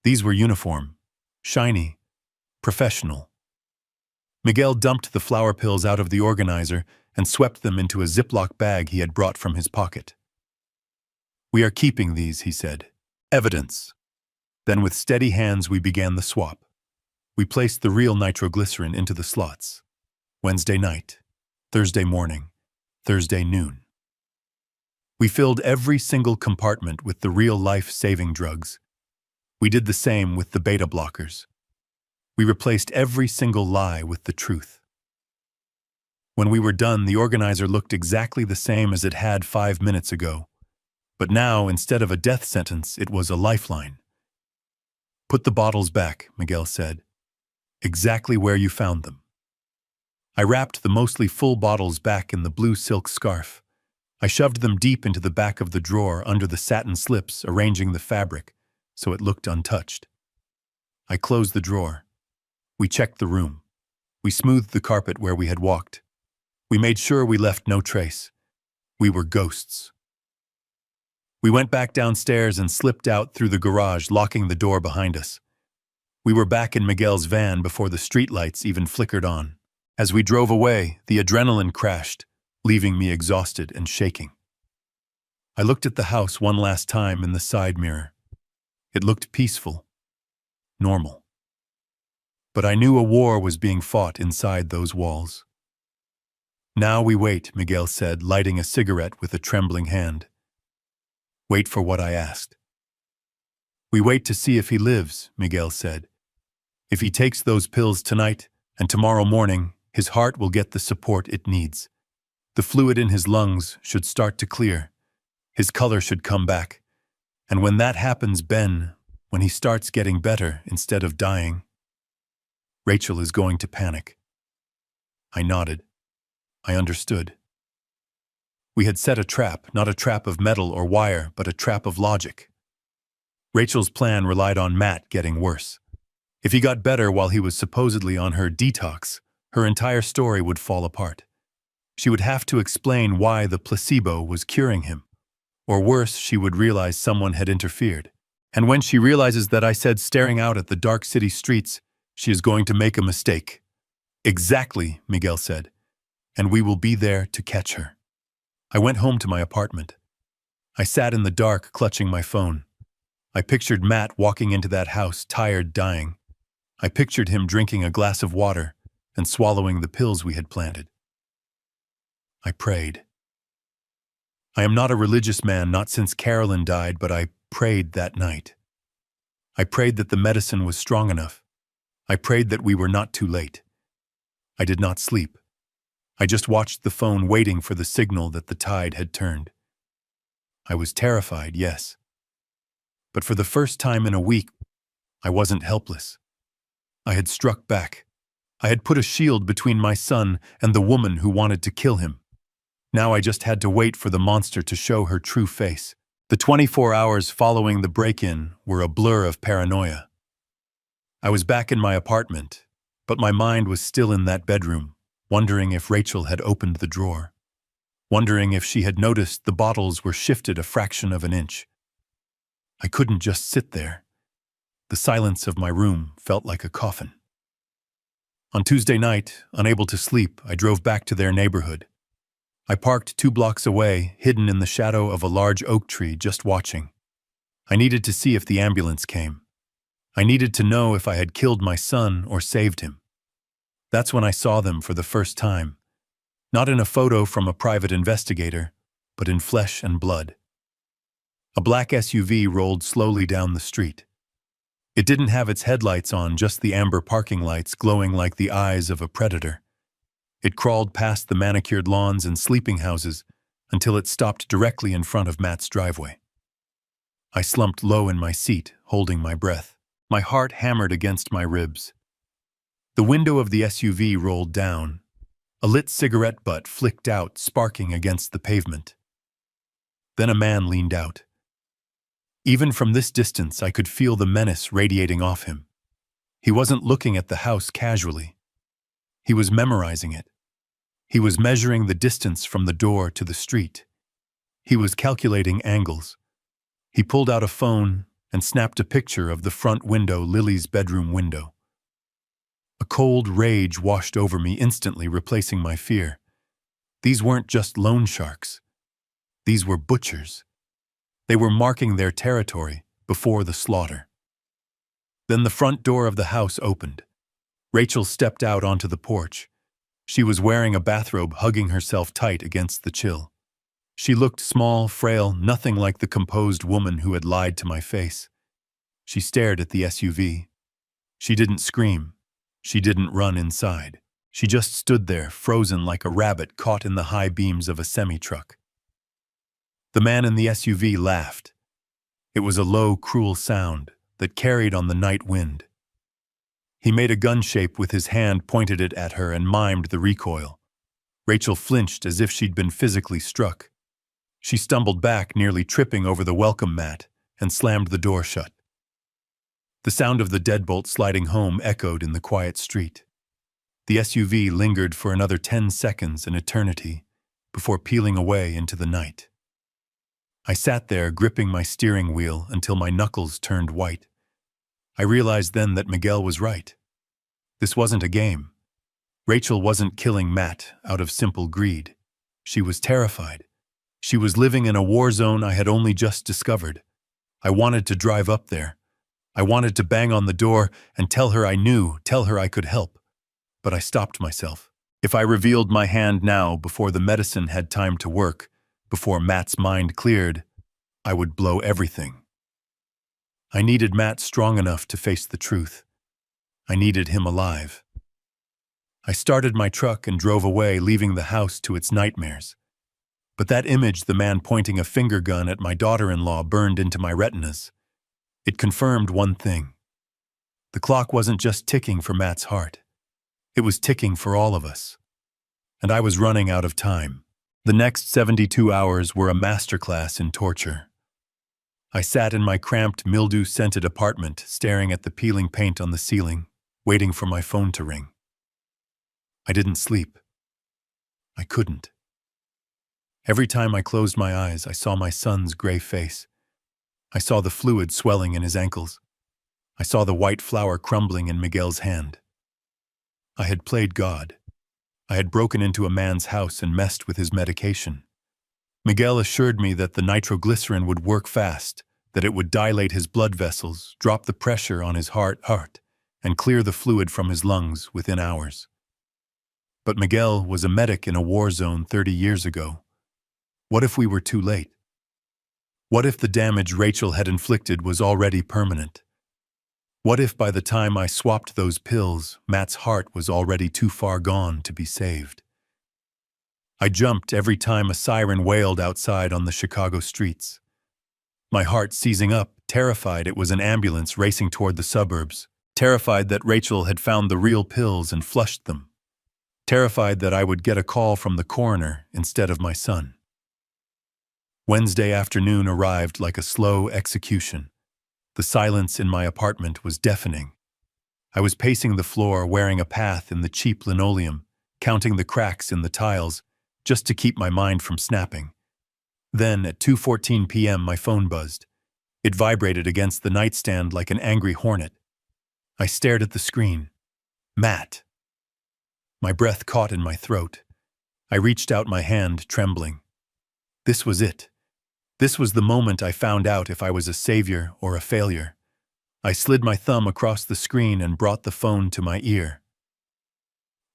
These were uniform, shiny, professional. Miguel dumped the flour pills out of the organizer and swept them into a Ziploc bag he had brought from his pocket. "We are keeping these," he said. "Evidence." Then with steady hands we began the swap. We placed the real nitroglycerin into the slots. Wednesday night, Thursday morning, Thursday noon. We filled every single compartment with the real life-saving drugs. We did the same with the beta blockers. We replaced every single lie with the truth. When we were done, the organizer looked exactly the same as it had 5 minutes ago. But now, instead of a death sentence, it was a lifeline. "Put the bottles back," Miguel said. "Exactly where you found them." I wrapped the mostly full bottles back in the blue silk scarf. I shoved them deep into the back of the drawer under the satin slips, arranging the fabric so it looked untouched. I closed the drawer. We checked the room. We smoothed the carpet where we had walked. We made sure we left no trace. We were ghosts. We went back downstairs and slipped out through the garage, locking the door behind us. We were back in Miguel's van before the streetlights even flickered on. As we drove away, the adrenaline crashed, leaving me exhausted and shaking. I looked at the house one last time in the side mirror. It looked peaceful, normal. But I knew a war was being fought inside those walls. "Now we wait," Miguel said, lighting a cigarette with a trembling hand. "Wait for what?" I asked. "We wait to see if he lives," Miguel said. "If he takes those pills tonight and tomorrow morning, his heart will get the support it needs. The fluid in his lungs should start to clear. His color should come back. And when that happens, Ben, when he starts getting better instead of dying, Rachel is going to panic." I nodded. I understood. We had set a trap, not a trap of metal or wire, but a trap of logic. Rachel's plan relied on Matt getting worse. If he got better while he was supposedly on her detox, her entire story would fall apart. She would have to explain why the placebo was curing him. Or worse, she would realize someone had interfered. And when she realizes that I said staring out at the dark city streets, she is going to make a mistake. "Exactly," Miguel said. "And we will be there to catch her." I went home to my apartment. I sat in the dark, clutching my phone. I pictured Matt walking into that house, tired, dying. I pictured him drinking a glass of water and swallowing the pills we had planted. I prayed. I am not a religious man, not since Carolyn died, but I prayed that night. I prayed that the medicine was strong enough. I prayed that we were not too late. I did not sleep. I just watched the phone, waiting for the signal that the tide had turned. I was terrified, yes. But for the first time in a week, I wasn't helpless. I had struck back. I had put a shield between my son and the woman who wanted to kill him. Now I just had to wait for the monster to show her true face. The 24 hours following the break-in were a blur of paranoia. I was back in my apartment, but my mind was still in that bedroom, wondering if Rachel had opened the drawer, wondering if she had noticed the bottles were shifted a fraction of an inch. I couldn't just sit there. The silence of my room felt like a coffin. On Tuesday night, unable to sleep, I drove back to their neighborhood. I parked 2 blocks away, hidden in the shadow of a large oak tree, just watching. I needed to see if the ambulance came. I needed to know if I had killed my son or saved him. That's when I saw them for the first time. Not in a photo from a private investigator, but in flesh and blood. A black SUV rolled slowly down the street. It didn't have its headlights on, just the amber parking lights glowing like the eyes of a predator. It crawled past the manicured lawns and sleeping houses until it stopped directly in front of Matt's driveway. I slumped low in my seat, holding my breath. My heart hammered against my ribs. The window of the SUV rolled down. A lit cigarette butt flicked out, sparking against the pavement. Then a man leaned out. Even from this distance, I could feel the menace radiating off him. He wasn't looking at the house casually. He was memorizing it. He was measuring the distance from the door to the street. He was calculating angles. He pulled out a phone and snapped a picture of the front window, Lily's bedroom window. A cold rage washed over me, instantly replacing my fear. These weren't just loan sharks. These were butchers. They were marking their territory before the slaughter. Then the front door of the house opened. Rachel stepped out onto the porch. She was wearing a bathrobe, hugging herself tight against the chill. She looked small, frail, nothing like the composed woman who had lied to my face. She stared at the SUV. She didn't scream. She didn't run inside. She just stood there, frozen like a rabbit caught in the high beams of a semi-truck. The man in the SUV laughed. It was a low, cruel sound that carried on the night wind. He made a gun shape with his hand, pointed it at her, and mimed the recoil. Rachel flinched as if she'd been physically struck. She stumbled back, nearly tripping over the welcome mat, and slammed the door shut. The sound of the deadbolt sliding home echoed in the quiet street. The SUV lingered for another 10 seconds, an eternity, before peeling away into the night. I sat there, gripping my steering wheel until my knuckles turned white. I realized then that Miguel was right. This wasn't a game. Rachel wasn't killing Matt out of simple greed. She was terrified. She was living in a war zone I had only just discovered. I wanted to drive up there. I wanted to bang on the door and tell her I knew, tell her I could help. But I stopped myself. If I revealed my hand now, before the medicine had time to work, before Matt's mind cleared, I would blow everything. I needed Matt strong enough to face the truth. I needed him alive. I started my truck and drove away, leaving the house to its nightmares. But that image, the man pointing a finger gun at my daughter-in-law, burned into my retinas. It confirmed one thing. The clock wasn't just ticking for Matt's heart. It was ticking for all of us. And I was running out of time. The next 72 hours were a masterclass in torture. I sat in my cramped, mildew-scented apartment, staring at the peeling paint on the ceiling, waiting for my phone to ring. I didn't sleep. I couldn't. Every time I closed my eyes, I saw my son's gray face. I saw the fluid swelling in his ankles. I saw the white flour crumbling in Miguel's hand. I had played God. I had broken into a man's house and messed with his medication. Miguel assured me that the nitroglycerin would work fast, that it would dilate his blood vessels, drop the pressure on his heart, and clear the fluid from his lungs within hours. But Miguel was a medic in a war zone 30 years ago. What if we were too late? What if the damage Rachel had inflicted was already permanent? What if by the time I swapped those pills, Matt's heart was already too far gone to be saved? I jumped every time a siren wailed outside on the Chicago streets. My heart seizing up, terrified it was an ambulance racing toward the suburbs, terrified that Rachel had found the real pills and flushed them, terrified that I would get a call from the coroner instead of my son. Wednesday afternoon arrived like a slow execution. The silence in my apartment was deafening. I was pacing the floor, wearing a path in the cheap linoleum, counting the cracks in the tiles, just to keep my mind from snapping. Then, at 2:14 p.m., my phone buzzed. It vibrated against the nightstand like an angry hornet. I stared at the screen. Matt. My breath caught in my throat. I reached out my hand, trembling. This was it. This was the moment I found out if I was a savior or a failure. I slid my thumb across the screen and brought the phone to my ear.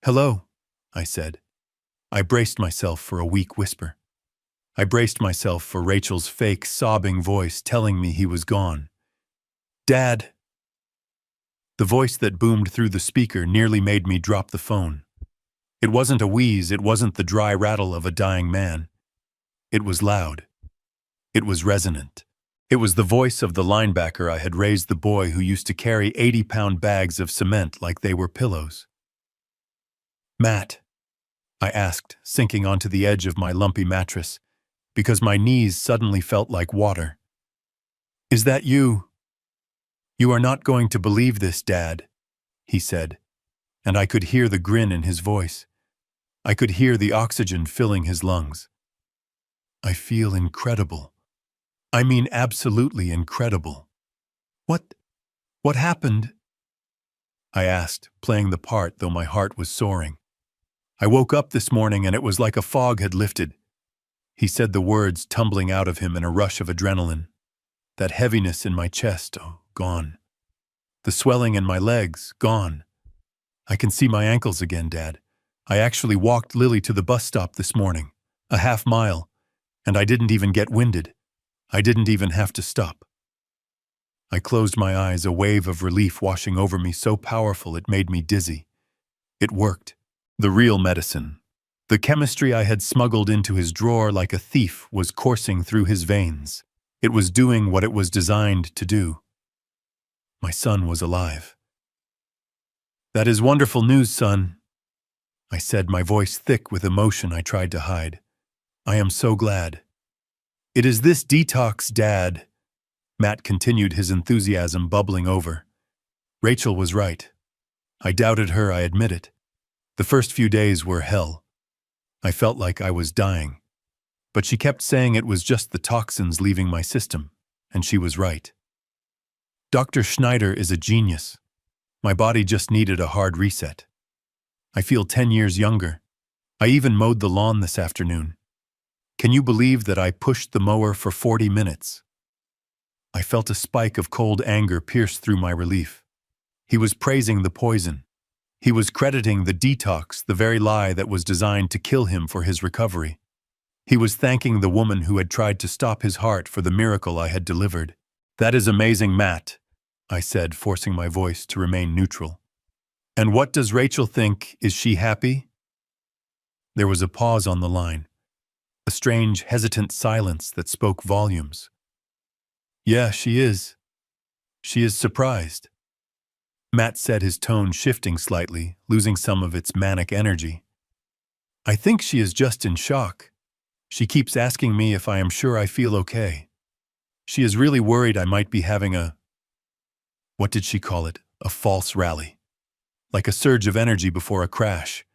"Hello," I said. I braced myself for a weak whisper. I braced myself for Rachel's fake, sobbing voice telling me he was gone. "Dad." The voice that boomed through the speaker nearly made me drop the phone. It wasn't a wheeze, it wasn't the dry rattle of a dying man. It was loud. It was resonant. It was the voice of the linebacker I had raised, the boy who used to carry 80-pound bags of cement like they were pillows. "Matt," I asked, sinking onto the edge of my lumpy mattress, because my knees suddenly felt like water. "Is that you?" "You are not going to believe this, Dad," he said, and I could hear the grin in his voice. I could hear the oxygen filling his lungs. "I feel incredible. I mean absolutely incredible." What happened?" I asked, playing the part though my heart was soaring. "I woke up this morning and it was like a fog had lifted." He said the words tumbling out of him in a rush of adrenaline. That heaviness in my chest, gone. The swelling in my legs, gone. "I can see my ankles again, Dad. I actually walked Lily to the bus stop this morning, a half mile, and I didn't even get winded. I didn't even have to stop." I closed my eyes, a wave of relief washing over me so powerful it made me dizzy. It worked. The real medicine. The chemistry I had smuggled into his drawer like a thief was coursing through his veins. It was doing what it was designed to do. My son was alive. "That is wonderful news, son," I said, my voice thick with emotion I tried to hide. "I am so glad." "It is this detox, Dad." Matt continued, his enthusiasm bubbling over. Rachel was right. I doubted her, I admit it. The first few days were hell. I felt like I was dying. But she kept saying it was just the toxins leaving my system, and she was right. Dr. Schneider is a genius. My body just needed a hard reset. I feel 10 years younger. I even mowed the lawn this afternoon. Can you believe that I pushed the mower for 40 minutes? I felt a spike of cold anger pierce through my relief. He was praising the poison. He was crediting the detox, the very lie that was designed to kill him for his recovery. He was thanking the woman who had tried to stop his heart for the miracle I had delivered. "That is amazing, Matt," I said, forcing my voice to remain neutral. "And what does Rachel think? Is she happy?" There was a pause on the line, a strange, hesitant silence that spoke volumes. "Yeah, she is. She is surprised," Matt said, his tone shifting slightly, losing some of its manic energy. "I think she is just in shock. She keeps asking me if I am sure I feel okay. She is really worried I might be having what did she call it? A false rally. Like a surge of energy before a crash.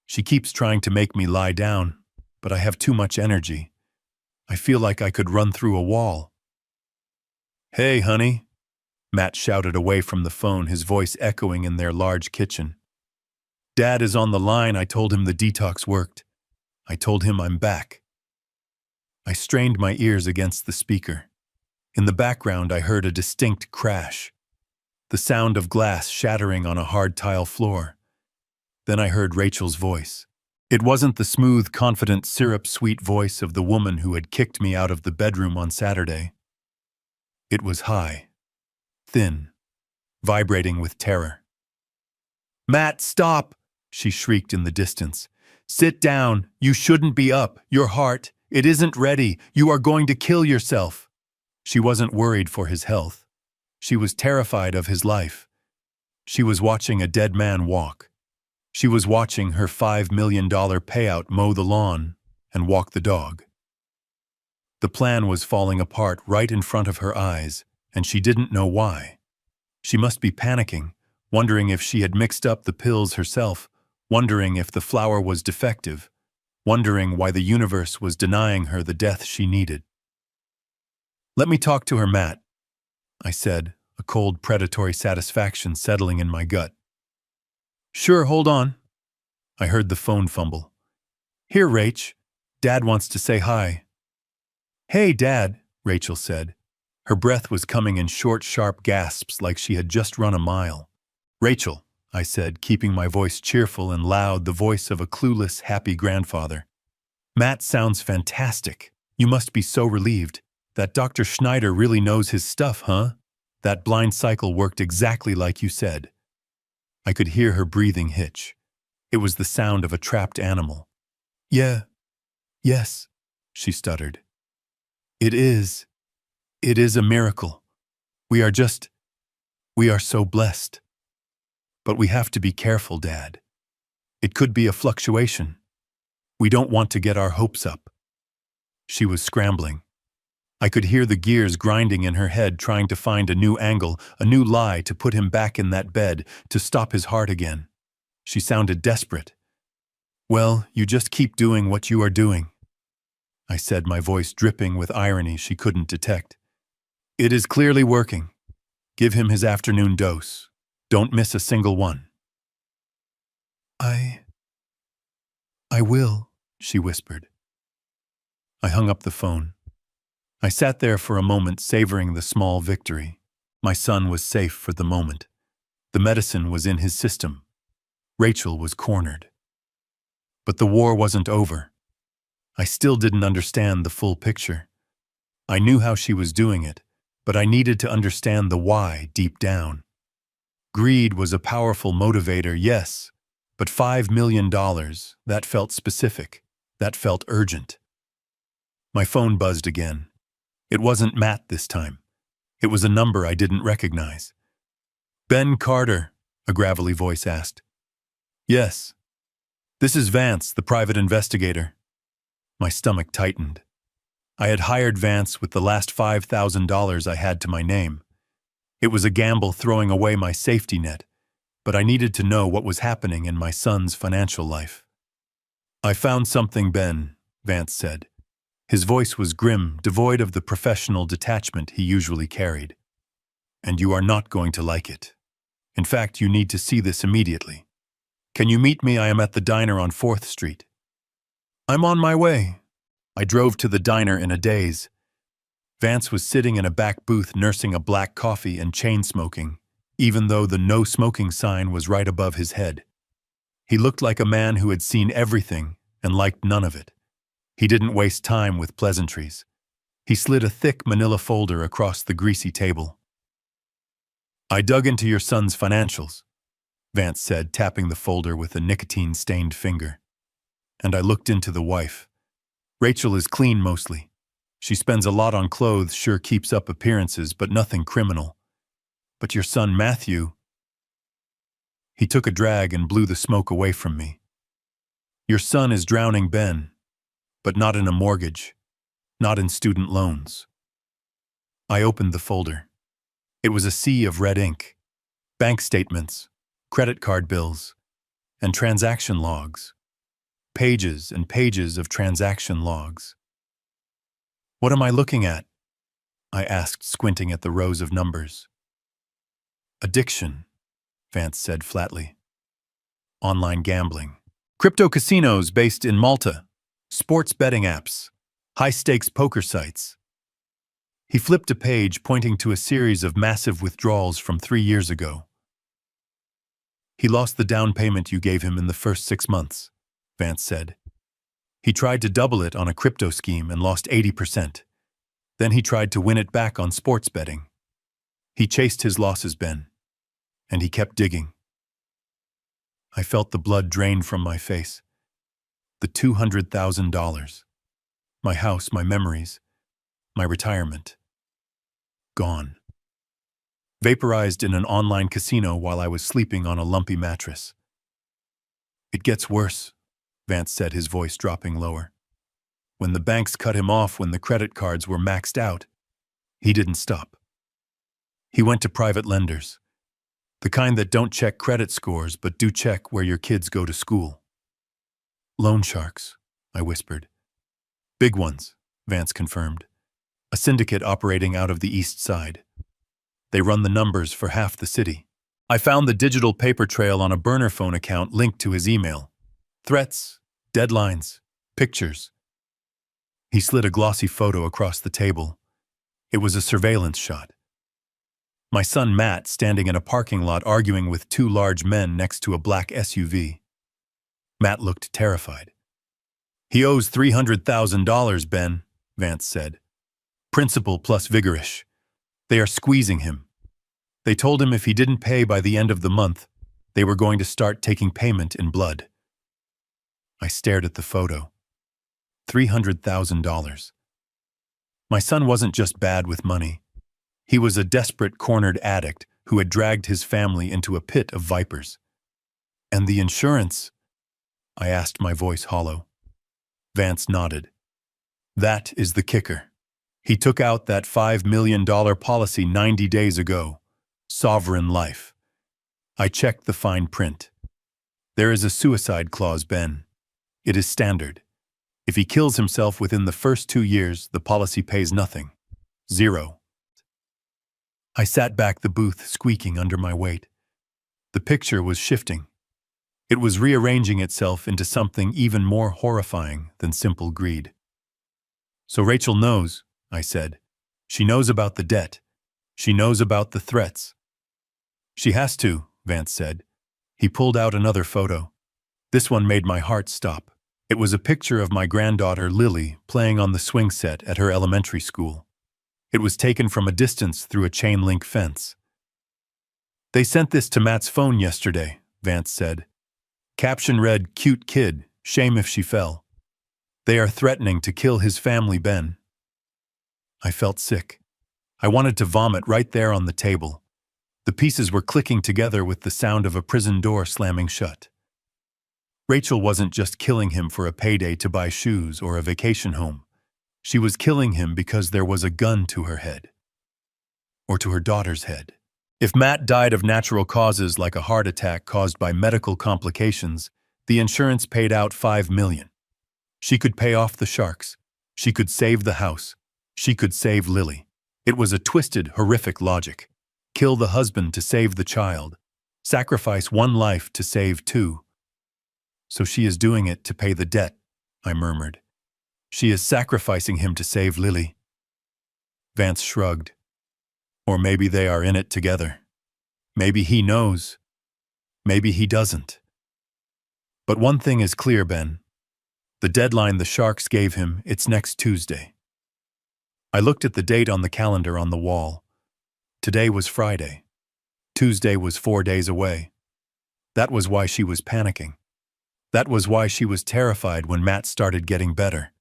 She keeps trying to make me lie down, but I have too much energy. I feel like I could run through a wall." "Hey, honey," Matt shouted away from the phone, his voice echoing in their large kitchen. "Dad is on the line. I told him the detox worked. I told him I'm back." I strained my ears against the speaker. In the background, I heard a distinct crash, the sound of glass shattering on a hard tile floor. Then I heard Rachel's voice. It wasn't the smooth, confident, syrup-sweet voice of the woman who had kicked me out of the bedroom on Saturday. It was high, thin, vibrating with terror. "Matt, stop!" she shrieked in the distance. "Sit down. You shouldn't be up. Your heart, it isn't ready. You are going to kill yourself." She wasn't worried for his health. She was terrified of his life. She was watching a dead man walk. She was watching her $5 million payout mow the lawn and walk the dog. The plan was falling apart right in front of her eyes, and she didn't know why. She must be panicking, wondering if she had mixed up the pills herself, wondering if the flour was defective, wondering why the universe was denying her the death she needed. "Let me talk to her, Matt," I said, a cold, predatory satisfaction settling in my gut. "Sure, hold on." I heard the phone fumble. "Here, Rach. Dad wants to say hi." "Hey, Dad," Rachel said. Her breath was coming in short, sharp gasps like she had just run a mile. "Rachel," I said, keeping my voice cheerful and loud, the voice of a clueless, happy grandfather. "Matt sounds fantastic. You must be so relieved. That Dr. Schneider really knows his stuff, huh? That blind cycle worked exactly like you said." I could hear her breathing hitch. It was the sound of a trapped animal. Yes, she stuttered. It is a miracle. We are so blessed. But we have to be careful, Dad. It could be a fluctuation. We don't want to get our hopes up." She was scrambling. I could hear the gears grinding in her head, trying to find a new angle, a new lie to put him back in that bed, to stop his heart again. She sounded desperate. "Well, you just keep doing what you are doing," I said, my voice dripping with irony she couldn't detect. "It is clearly working. Give him his afternoon dose. Don't miss a single one." I will," she whispered. I hung up the phone. I sat there for a moment, savoring the small victory. My son was safe for the moment. The medicine was in his system. Rachel was cornered. But the war wasn't over. I still didn't understand the full picture. I knew how she was doing it, but I needed to understand the why deep down. Greed was a powerful motivator, yes, But $5 million, that felt specific. That felt urgent. My phone buzzed again. It wasn't Matt this time. It was a number I didn't recognize. "Ben Carter," a gravelly voice asked. "Yes. This is Vance, the private investigator." My stomach tightened. I had hired Vance with the last $5,000 I had to my name. It was a gamble throwing away my safety net, but I needed to know what was happening in my son's financial life. "I found something, Ben," Vance said. His voice was grim, devoid of the professional detachment he usually carried. "And you are not going to like it. In fact, you need to see this immediately. Can you meet me? I am at the diner on 4th Street. "I'm on my way." I drove to the diner in a daze. Vance was sitting in a back booth nursing a black coffee and chain-smoking, even though the no smoking sign was right above his head. He looked like a man who had seen everything and liked none of it. He didn't waste time with pleasantries. He slid a thick manila folder across the greasy table. "I dug into your son's financials," Vance said, tapping the folder with a nicotine-stained finger. "And I looked into the wife. Rachel is clean mostly. She spends a lot on clothes, sure keeps up appearances, but nothing criminal. But your son Matthew..." He took a drag and blew the smoke away from me. "Your son is drowning, Ben. But not in a mortgage. Not in student loans." I opened the folder. It was a sea of red ink. Bank statements, credit card bills, and transaction logs. Pages and pages of transaction logs. "What am I looking at?" I asked, squinting at the rows of numbers. "Addiction," Vance said flatly. "Online gambling. Crypto casinos based in Malta. Sports betting apps. High-stakes poker sites." He flipped a page, pointing to a series of massive withdrawals from 3 years ago. "He lost the down payment you gave him in the first 6 months," Vance said. "He tried to double it on a crypto scheme and lost 80%. Then he tried to win it back on sports betting. He chased his losses, Ben. And he kept digging." I felt the blood drain from my face. The $200,000. My house, my memories, my retirement. Gone. Vaporized in an online casino while I was sleeping on a lumpy mattress. "It gets worse," Vance said, his voice dropping lower. "When the banks cut him off when the credit cards were maxed out, he didn't stop. He went to private lenders. The kind that don't check credit scores but do check where your kids go to school." "Loan sharks," I whispered. "Big ones," Vance confirmed. "A syndicate operating out of the East Side. They run the numbers for half the city." I found the digital paper trail on a burner phone account linked to his email. Threats, deadlines, pictures. He slid a glossy photo across the table. It was a surveillance shot. My son Matt standing in a parking lot arguing with 2 large men next to a black SUV. Matt looked terrified. "He owes $300,000, Ben," Vance said. "Principal plus vigorish. They are squeezing him. They told him if he didn't pay by the end of the month, they were going to start taking payment in blood." I stared at the photo. $300,000. My son wasn't just bad with money. He was a desperate, cornered addict who had dragged his family into a pit of vipers. "And the insurance?" I asked, my voice hollow. Vance nodded. "That is the kicker. He took out that $5 million policy 90 days ago. Sovereign life." I checked the fine print. "There is a suicide clause, Ben. It is standard. If he kills himself within the first 2 years, the policy pays nothing. Zero." I sat back, the booth squeaking under my weight. The picture was shifting. It was rearranging itself into something even more horrifying than simple greed. "So Rachel knows," I said. "She knows about the debt. She knows about the threats." "She has to," Vance said. He pulled out another photo. This one made my heart stop. It was a picture of my granddaughter Lily playing on the swing set at her elementary school. It was taken from a distance through a chain-link fence. "They sent this to Matt's phone yesterday," Vance said. Caption read, "Cute kid, shame if she fell. They are threatening to kill his family, Ben." I felt sick. I wanted to vomit right there on the table. The pieces were clicking together with the sound of a prison door slamming shut. Rachel wasn't just killing him for a payday to buy shoes or a vacation home. She was killing him because there was a gun to her head. Or to her daughter's head. If Matt died of natural causes like a heart attack caused by medical complications, the insurance paid out $5 million. She could pay off the sharks. She could save the house. She could save Lily. It was a twisted, horrific logic. Kill the husband to save the child. Sacrifice one life to save two. So she is doing it to pay the debt, I murmured. She is sacrificing him to save Lily. Vance shrugged. Or maybe they are in it together. Maybe he knows. Maybe he doesn't. But one thing is clear, Ben. The deadline the Sharks gave him, it's next Tuesday. I looked at the date on the calendar on the wall. Today was Friday. Tuesday was 4 days away. That was why she was panicking. That was why she was terrified when Matt started getting better.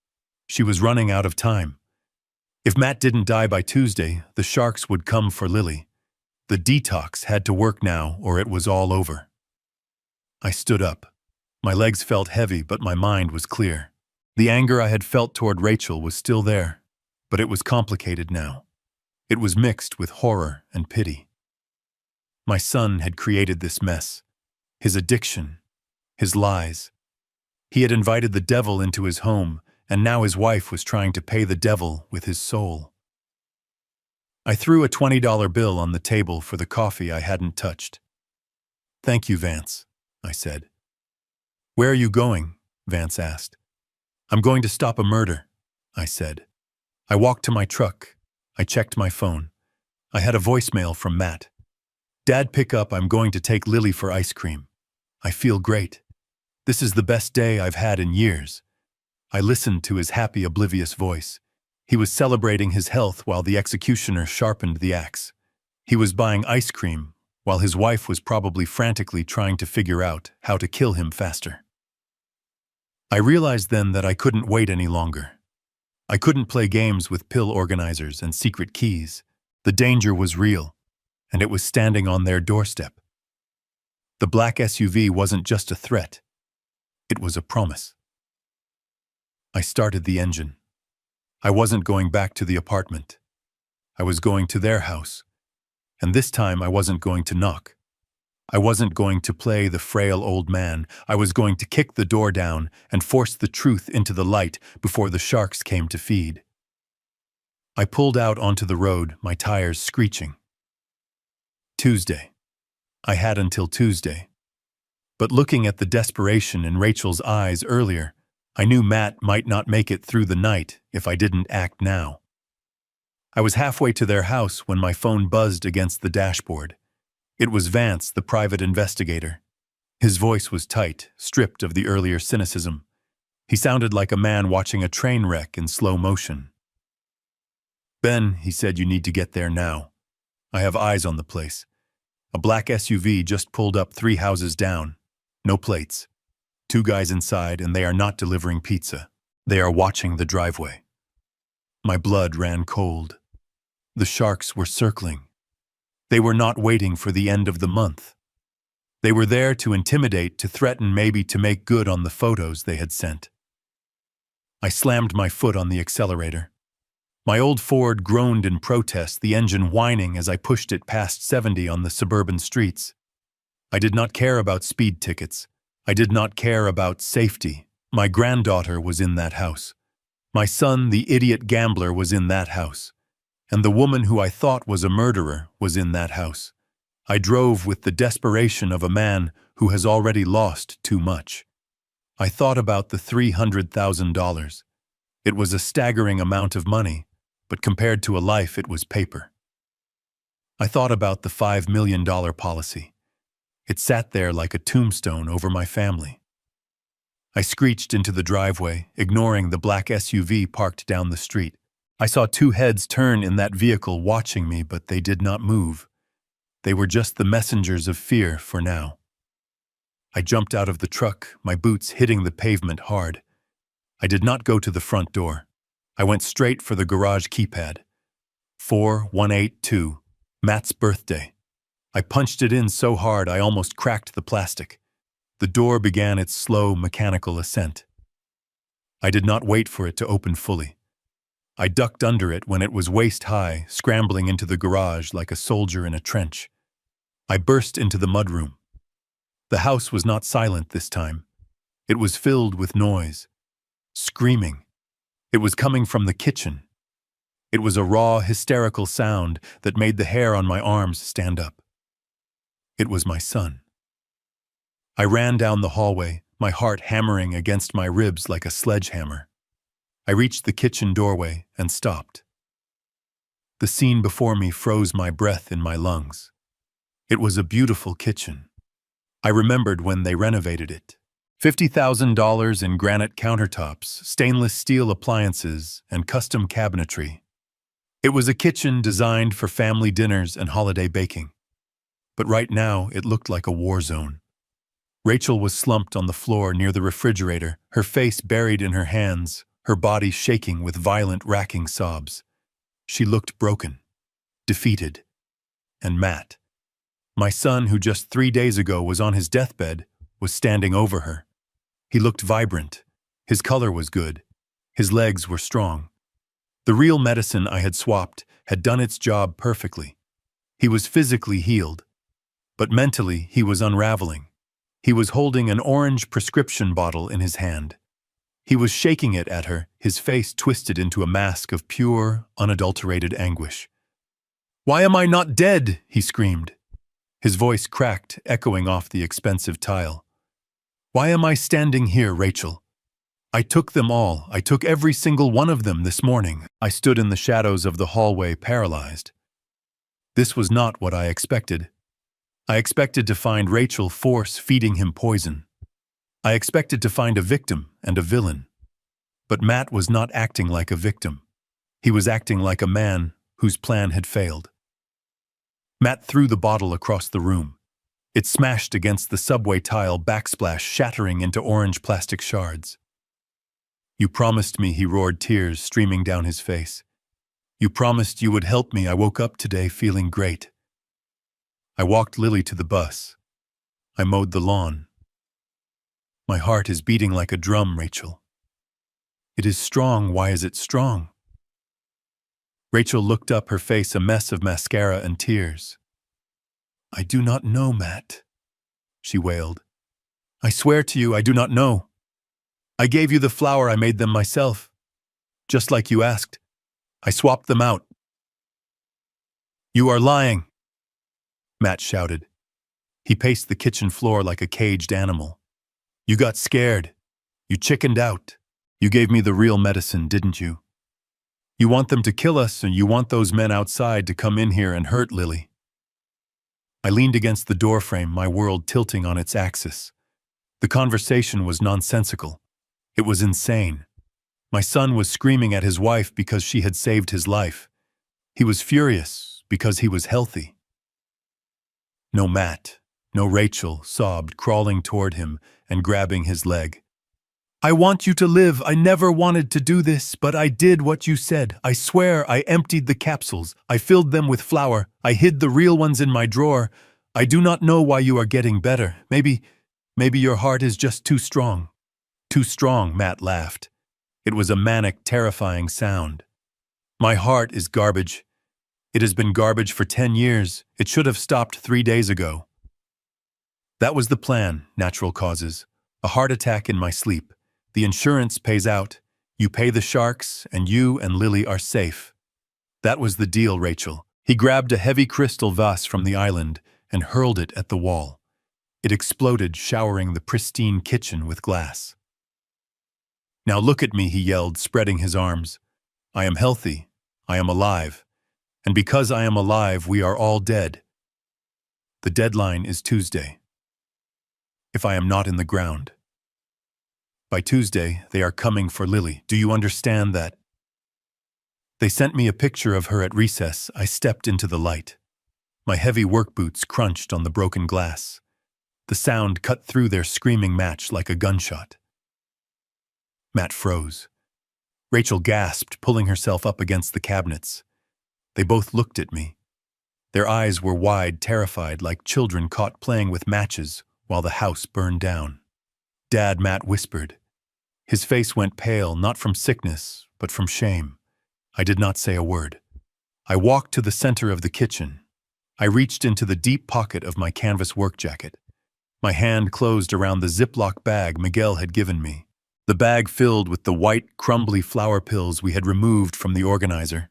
She was running out of time. If Matt didn't die by Tuesday, the Sharks would come for Lily. The detox had to work now, or it was all over. I stood up. My legs felt heavy, but my mind was clear. The anger I had felt toward Rachel was still there, but it was complicated now. It was mixed with horror and pity. My son had created this mess. His addiction, his lies. He had invited the devil into his home, and now his wife was trying to pay the devil with his soul. I threw a $20 bill on the table for the coffee I hadn't touched. "Thank you, Vance," I said. "Where are you going?" Vance asked. "I'm going to stop a murder," I said. I walked to my truck. I checked my phone. I had a voicemail from Matt. "Dad, pick up. I'm going to take Lily for ice cream. I feel great. This is the best day I've had in years." I listened to his happy, oblivious voice. He was celebrating his health while the executioner sharpened the axe. He was buying ice cream, while his wife was probably frantically trying to figure out how to kill him faster. I realized then that I couldn't wait any longer. I couldn't play games with pill organizers and secret keys. The danger was real, and it was standing on their doorstep. The black SUV wasn't just a threat. It was a promise. I started the engine. I wasn't going back to the apartment. I was going to their house. And this time I wasn't going to knock. I wasn't going to play the frail old man. I was going to kick the door down and force the truth into the light before the Sharks came to feed. I pulled out onto the road, my tires screeching. Tuesday. I had until Tuesday. But looking at the desperation in Rachel's eyes earlier, I knew Matt might not make it through the night if I didn't act now. I was halfway to their house when my phone buzzed against the dashboard. It was Vance, the private investigator. His voice was tight, stripped of the earlier cynicism. He sounded like a man watching a train wreck in slow motion. "Ben," he said, "you need to get there now. I have eyes on the place. A black SUV just pulled up 3 houses down. No plates. 2 guys inside, and they are not delivering pizza. They are watching the driveway." My blood ran cold. The Sharks were circling. They were not waiting for the end of the month. They were there to intimidate, to threaten, maybe to make good on the photos they had sent. I slammed my foot on the accelerator. My old Ford groaned in protest, the engine whining as I pushed it past 70 on the suburban streets. I did not care about speed tickets. I did not care about safety. My granddaughter was in that house. My son, the idiot gambler, was in that house. And the woman who I thought was a murderer was in that house. I drove with the desperation of a man who has already lost too much. I thought about the $300,000. It was a staggering amount of money, but compared to a life, it was paper. I thought about the $5 million policy. It sat there like a tombstone over my family. I screeched into the driveway, ignoring the black SUV parked down the street. I saw 2 heads turn in that vehicle watching me, but they did not move. They were just the messengers of fear for now. I jumped out of the truck, my boots hitting the pavement hard. I did not go to the front door. I went straight for the garage keypad. 4182, Matt's birthday. I punched it in so hard I almost cracked the plastic. The door began its slow, mechanical ascent. I did not wait for it to open fully. I ducked under it when it was waist-high, scrambling into the garage like a soldier in a trench. I burst into the mudroom. The house was not silent this time. It was filled with noise. Screaming. It was coming from the kitchen. It was a raw, hysterical sound that made the hair on my arms stand up. It was my son. I ran down the hallway, my heart hammering against my ribs like a sledgehammer. I reached the kitchen doorway and stopped. The scene before me froze my breath in my lungs. It was a beautiful kitchen. I remembered when they renovated it. $50,000 in granite countertops, stainless steel appliances, and custom cabinetry. It was a kitchen designed for family dinners and holiday baking. But right now, it looked like a war zone. Rachel was slumped on the floor near the refrigerator, her face buried in her hands, her body shaking with violent, racking sobs. She looked broken, defeated. And Matt, my son who just 3 days ago was on his deathbed, was standing over her. He looked vibrant. His color was good. His legs were strong. The real medicine I had swapped had done its job perfectly. He was physically healed. But mentally, he was unraveling. He was holding an orange prescription bottle in his hand. He was shaking it at her, his face twisted into a mask of pure, unadulterated anguish. "Why am I not dead?" he screamed. His voice cracked, echoing off the expensive tile. "Why am I standing here, Rachel? I took them all. I took every single one of them this morning." I stood in the shadows of the hallway, paralyzed. This was not what I expected. I expected to find Rachel force-feeding him poison. I expected to find a victim and a villain. But Matt was not acting like a victim. He was acting like a man whose plan had failed. Matt threw the bottle across the room. It smashed against the subway tile, backsplash shattering into orange plastic shards. "You promised me," he roared, tears streaming down his face. "You promised you would help me. I woke up today feeling great. I walked Lily to the bus. I mowed the lawn. My heart is beating like a drum, Rachel. It is strong. Why is it strong?" Rachel looked up, her face a mess of mascara and tears. "I do not know, Matt," she wailed. "I swear to you, I do not know. I gave you the flour. I made them myself. Just like you asked. I swapped them out." "You are lying," Matt shouted. He paced the kitchen floor like a caged animal. "You got scared. You chickened out. You gave me the real medicine, didn't you? You want them to kill us, and you want those men outside to come in here and hurt Lily." I leaned against the doorframe, my world tilting on its axis. The conversation was nonsensical. It was insane. My son was screaming at his wife because she had saved his life. He was furious because he was healthy. "No, Matt. No, Rachel," sobbed, crawling toward him and grabbing his leg. "I want you to live. I never wanted to do this, but I did what you said. I swear I emptied the capsules. I filled them with flour. I hid the real ones in my drawer. I do not know why you are getting better. Maybe your heart is just too strong." "Too strong," Matt laughed. It was a manic, terrifying sound. "My heart is garbage. It has been garbage for 10 years. It should have stopped 3 days ago." That was the plan, natural causes. A heart attack in my sleep. The insurance pays out. You pay the sharks, and you and Lily are safe. That was the deal, Rachel. He grabbed a heavy crystal vase from the island and hurled it at the wall. It exploded, showering the pristine kitchen with glass. "Now look at me," he yelled, spreading his arms. "I am healthy. I am alive. And because I am alive, we are all dead. The deadline is Tuesday. If I am not in the ground. By Tuesday, they are coming for Lily. Do you understand that?" They sent me a picture of her at recess. I stepped into the light. My heavy work boots crunched on the broken glass. The sound cut through their screaming match like a gunshot. Matt froze. Rachel gasped, pulling herself up against the cabinets. They both looked at me. Their eyes were wide, terrified, like children caught playing with matches while the house burned down. "Dad," Matt whispered. His face went pale, not from sickness, but from shame. I did not say a word. I walked to the center of the kitchen. I reached into the deep pocket of my canvas work jacket. My hand closed around the Ziploc bag Miguel had given me, the bag filled with the white, crumbly flour pills we had removed from the organizer.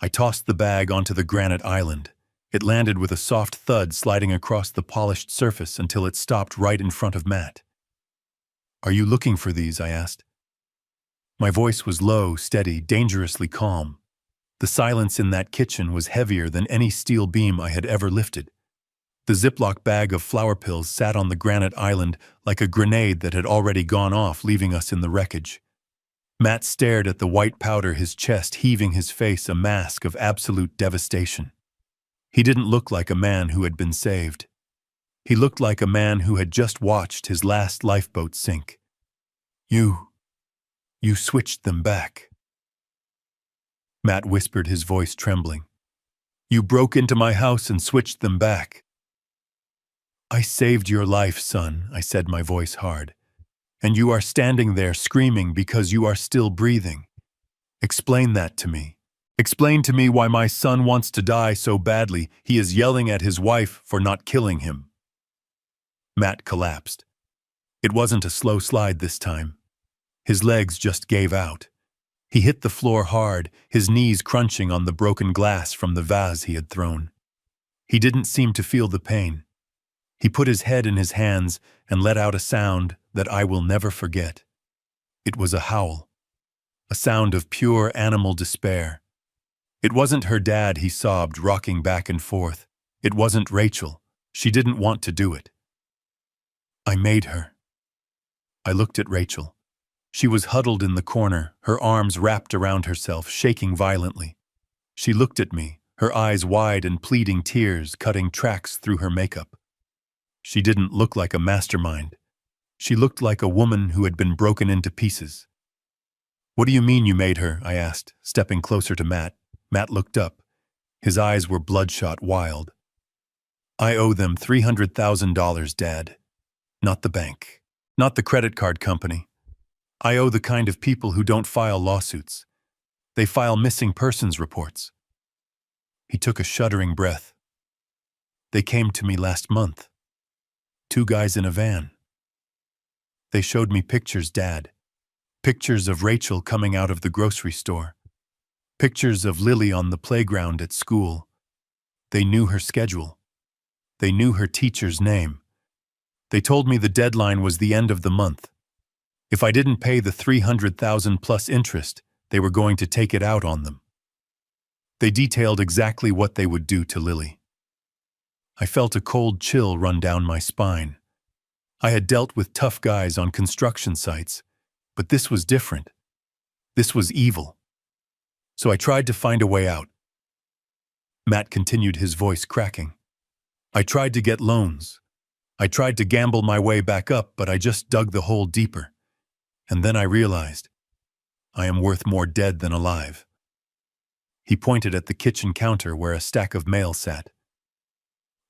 I tossed the bag onto the granite island. It landed with a soft thud sliding across the polished surface until it stopped right in front of Matt. "Are you looking for these?" I asked. My voice was low, steady, dangerously calm. The silence in that kitchen was heavier than any steel beam I had ever lifted. The Ziploc bag of flour pills sat on the granite island like a grenade that had already gone off, leaving us in the wreckage. Matt stared at the white powder, his chest heaving, his face a mask of absolute devastation. He didn't look like a man who had been saved. He looked like a man who had just watched his last lifeboat sink. You switched them back," Matt whispered, his voice trembling. "You broke into my house and switched them back." "I saved your life, son," I said, my voice hard. "And you are standing there screaming because you are still breathing. Explain that to me. Explain to me why my son wants to die so badly he is yelling at his wife for not killing him." Matt collapsed. It wasn't a slow slide this time. His legs just gave out. He hit the floor hard, his knees crunching on the broken glass from the vase he had thrown. He didn't seem to feel the pain. He put his head in his hands and let out a sound that I will never forget. It was a howl, a sound of pure animal despair. It wasn't her dad, he sobbed, rocking back and forth. It wasn't Rachel. She didn't want to do it. "I made her." I looked at Rachel. She was huddled in the corner, her arms wrapped around herself, shaking violently. She looked at me, her eyes wide and pleading, tears cutting tracks through her makeup. She didn't look like a mastermind. She looked like a woman who had been broken into pieces. "What do you mean you made her?" I asked, stepping closer to Matt. Matt looked up. His eyes were bloodshot, wild. "I owe them $300,000, Dad. Not the bank. Not the credit card company. I owe the kind of people who don't file lawsuits. They file missing persons reports." He took a shuddering breath. "They came to me last month. 2 guys in a van. They showed me pictures, Dad. Pictures of Rachel coming out of the grocery store. Pictures of Lily on the playground at school. They knew her schedule. They knew her teacher's name. They told me the deadline was the end of the month. If I didn't pay the $300,000 plus interest, they were going to take it out on them. They detailed exactly what they would do to Lily." I felt a cold chill run down my spine. I had dealt with tough guys on construction sites, but this was different. This was evil. So I tried to find a way out. Matt continued, his voice cracking. "I tried to get loans. I tried to gamble my way back up, but I just dug the hole deeper. And then I realized, I am worth more dead than alive." He pointed at the kitchen counter where a stack of mail sat.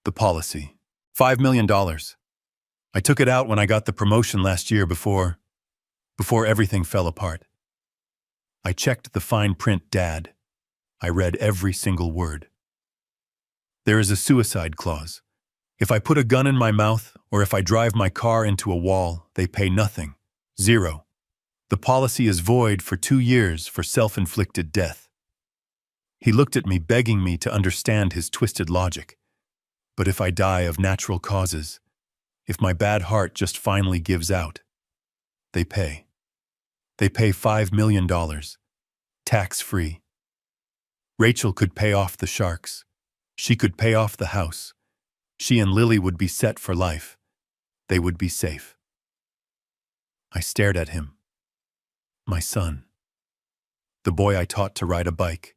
"The policy. $5 million. I took it out when I got the promotion last year before everything fell apart. I checked the fine print, Dad. I read every single word. There is a suicide clause. If I put a gun in my mouth or if I drive my car into a wall, they pay nothing. Zero. The policy is void for 2 years for self-inflicted death." He looked at me, begging me to understand his twisted logic. "But if I die of natural causes, if my bad heart just finally gives out, they pay. They pay $5 million, tax-free. Rachel could pay off the sharks. She could pay off the house. She and Lily would be set for life. They would be safe." I stared at him. My son. The boy I taught to ride a bike.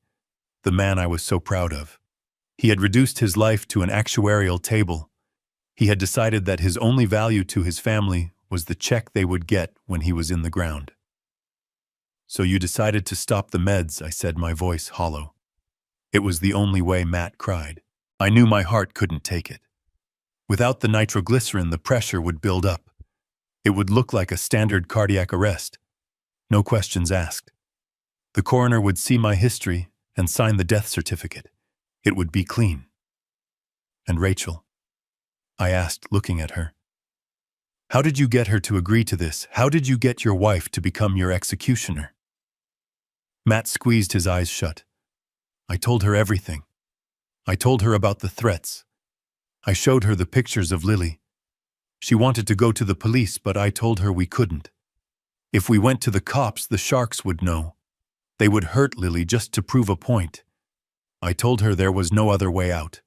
The man I was so proud of. He had reduced his life to an actuarial table. He had decided that his only value to his family was the check they would get when he was in the ground. "So you decided to stop the meds," I said, my voice hollow. It was the only way, Matt cried. I knew my heart couldn't take it. Without the nitroglycerin, the pressure would build up. It would look like a standard cardiac arrest. No questions asked. The coroner would see my history and sign the death certificate. It would be clean. "And Rachel?" I asked, looking at her. "How did you get her to agree to this? How did you get your wife to become your executioner?" Matt squeezed his eyes shut. "I told her everything. I told her about the threats. I showed her the pictures of Lily. She wanted to go to the police, but I told her we couldn't. If we went to the cops, the sharks would know. They would hurt Lily just to prove a point. I told her there was no other way out."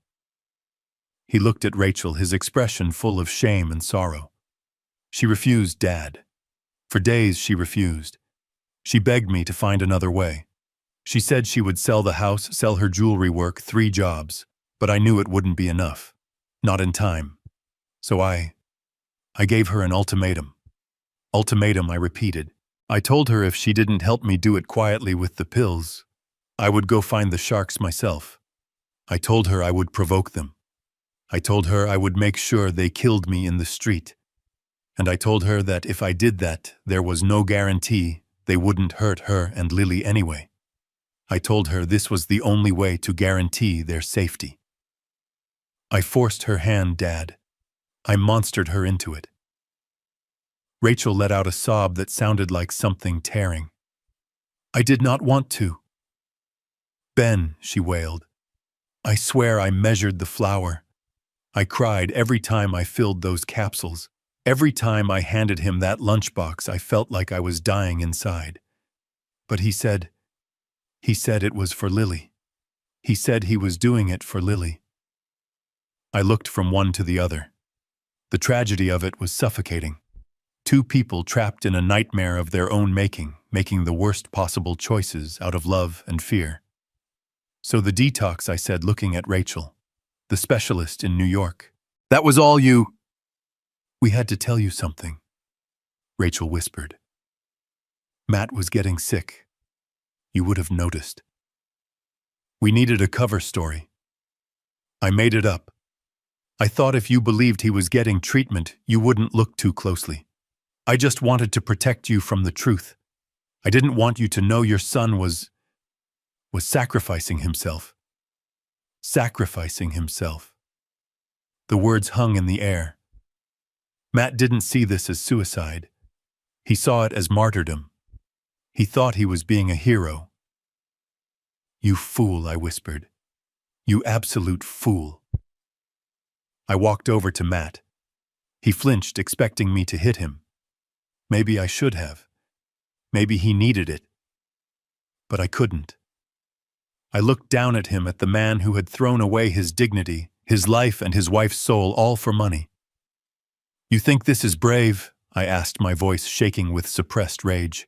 He looked at Rachel, his expression full of shame and sorrow. "She refused, Dad. For days she refused. She begged me to find another way. She said she would sell the house, sell her jewelry, work 3 jobs, but I knew it wouldn't be enough. Not in time. So I gave her an ultimatum. Ultimatum, I repeated. I told her if she didn't help me do it quietly with the pills, I would go find the sharks myself. I told her I would provoke them. I told her I would make sure they killed me in the street. And I told her that if I did that, there was no guarantee they wouldn't hurt her and Lily anyway. I told her this was the only way to guarantee their safety. I forced her hand, Dad. I monstered her into it." Rachel let out a sob that sounded like something tearing. "I did not want to." "Ben," she wailed. "I swear I measured the flour. I cried every time I filled those capsules. Every time I handed him that lunchbox, I felt like I was dying inside. But he said it was for Lily. He said he was doing it for Lily." I looked from one to the other. The tragedy of it was suffocating. 2 people trapped in a nightmare of their own making the worst possible choices out of love and fear. "So the detox," I said, looking at Rachel, "the specialist in New York. That was all you—" "We had to tell you something," Rachel whispered. "Matt was getting sick. You would have noticed. We needed a cover story. I made it up. I thought if you believed he was getting treatment, you wouldn't look too closely. I just wanted to protect you from the truth. I didn't want you to know your son was sacrificing himself. Sacrificing himself." The words hung in the air. Matt didn't see this as suicide. He saw it as martyrdom. He thought he was being a hero. "You fool," I whispered. "You absolute fool." I walked over to Matt. He flinched, expecting me to hit him. Maybe I should have. Maybe he needed it. But I couldn't. I looked down at him, at the man who had thrown away his dignity, his life, and his wife's soul, all for money. "You think this is brave?" I asked, my voice shaking with suppressed rage.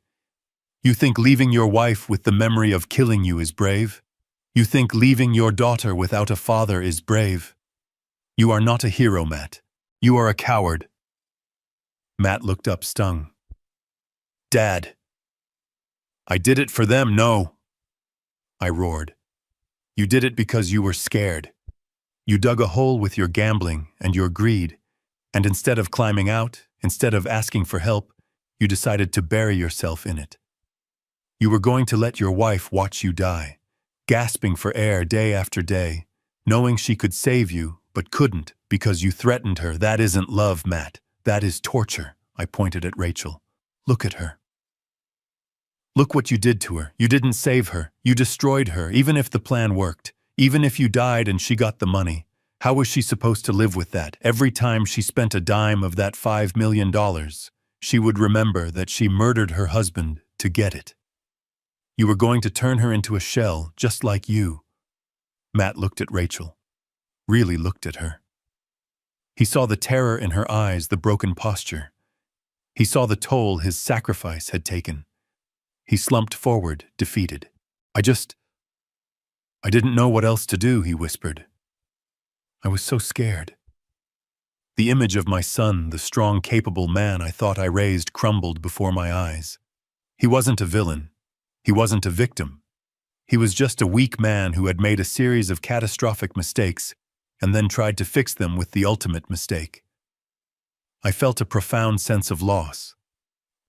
"You think leaving your wife with the memory of killing you is brave? You think leaving your daughter without a father is brave? You are not a hero, Matt. You are a coward." Matt looked up, stung. "Dad." "I did it for them, no," I roared. "You did it because you were scared. You dug a hole with your gambling and your greed, and instead of climbing out, instead of asking for help, you decided to bury yourself in it. You were going to let your wife watch you die, gasping for air day after day, knowing she could save you, but couldn't because you threatened her. That isn't love, Matt. That is torture." I pointed at Rachel. "Look at her. Look what you did to her. You didn't save her. You destroyed her, even if the plan worked. Even if you died and she got the money. How was she supposed to live with that? Every time she spent a dime of that $5 million, she would remember that she murdered her husband to get it. You were going to turn her into a shell, just like you." Matt looked at Rachel. Really looked at her. He saw the terror in her eyes, the broken posture. He saw the toll his sacrifice had taken. He slumped forward, defeated. I didn't know what else to do," he whispered. "I was so scared. The image of my son, the strong, capable man I thought I raised, crumbled before my eyes. He wasn't a villain. He wasn't a victim. He was just a weak man who had made a series of catastrophic mistakes and then tried to fix them with the ultimate mistake. I felt a profound sense of loss.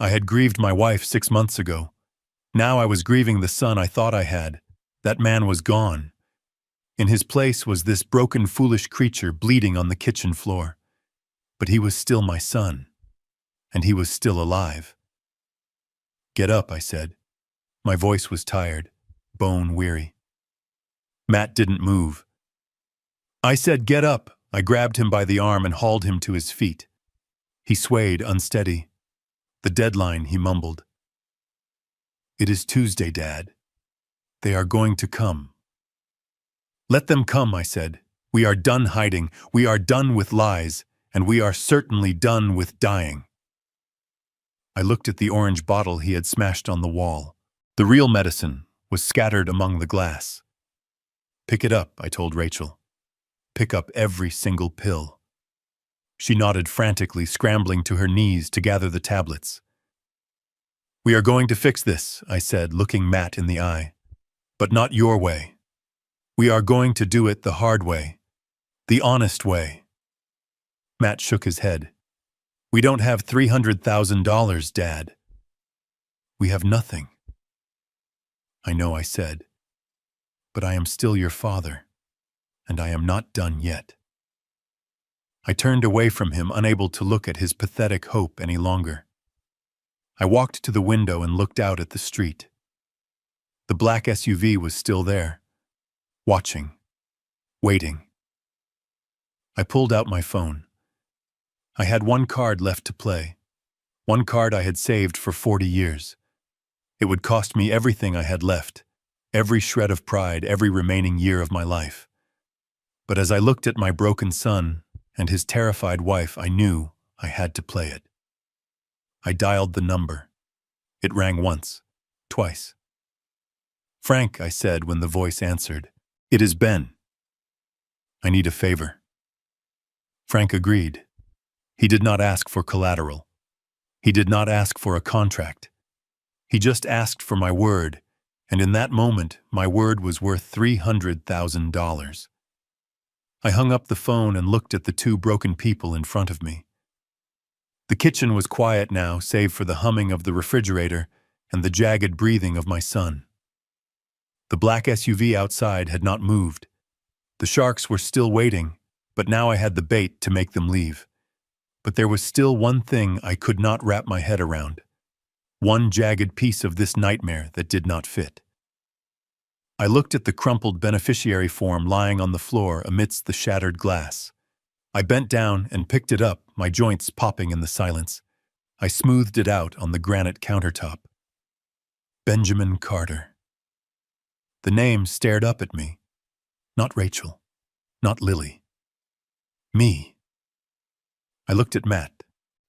I had grieved my wife 6 months ago. Now I was grieving the son I thought I had. That man was gone. In his place was this broken, foolish creature bleeding on the kitchen floor. But he was still my son, and he was still alive. "Get up," I said. My voice was tired, bone-weary. Matt didn't move. I said, "Get up." I grabbed him by the arm and hauled him to his feet. He swayed, unsteady. "The deadline," he mumbled. "It is Tuesday, Dad. They are going to come." "Let them come," I said. "We are done hiding, we are done with lies, and we are certainly done with dying." I looked at the orange bottle he had smashed on the wall. The real medicine was scattered among the glass. "Pick it up," I told Rachel. "Pick up every single pill." She nodded frantically, scrambling to her knees to gather the tablets. "We are going to fix this," I said, looking Matt in the eye. "But not your way. We are going to do it the hard way, the honest way." Matt shook his head. "We don't have $300,000, Dad." "We have nothing." "I know," I said. "But I am still your father, and I am not done yet." I turned away from him, unable to look at his pathetic hope any longer. I walked to the window and looked out at the street. The black SUV was still there, watching, waiting. I pulled out my phone. I had one card left to play, one card I had saved for 40 years. It would cost me everything I had left, every shred of pride, every remaining year of my life. But as I looked at my broken son and his terrified wife, I knew I had to play it. I dialed the number. It rang once, twice. "Frank," I said when the voice answered. "It is Ben. I need a favor." Frank agreed. He did not ask for collateral. He did not ask for a contract. He just asked for my word, and in that moment, my word was worth $300,000. I hung up the phone and looked at the two broken people in front of me. The kitchen was quiet now, save for the humming of the refrigerator and the jagged breathing of my son. The black SUV outside had not moved. The sharks were still waiting, but now I had the bait to make them leave. But there was still one thing I could not wrap my head around. One jagged piece of this nightmare that did not fit. I looked at the crumpled beneficiary form lying on the floor amidst the shattered glass. I bent down and picked it up, my joints popping in the silence. I smoothed it out on the granite countertop. Benjamin Carter. The name stared up at me. Not Rachel. Not Lily. Me. I looked at Matt.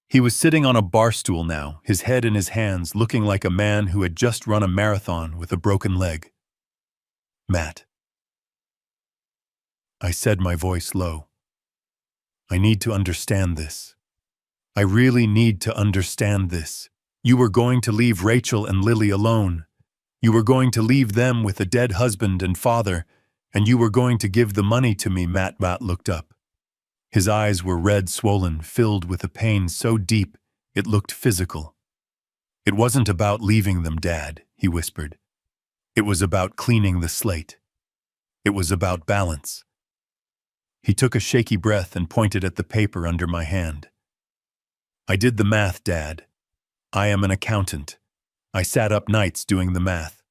He was sitting on a bar stool now, his head in his hands, looking like a man who had just run a marathon with a broken leg. "Matt," I said, my voice low. "I need to understand this. I really need to understand this. You were going to leave Rachel and Lily alone. You were going to leave them with a dead husband and father, and you were going to give the money to me." Matt looked up. His eyes were red, swollen, filled with a pain so deep it looked physical. "It wasn't about leaving them, Dad," he whispered. "It was about cleaning the slate. It was about balance." He took a shaky breath and pointed at the paper under my hand. "I did the math, Dad. I am an accountant. I sat up nights doing the math.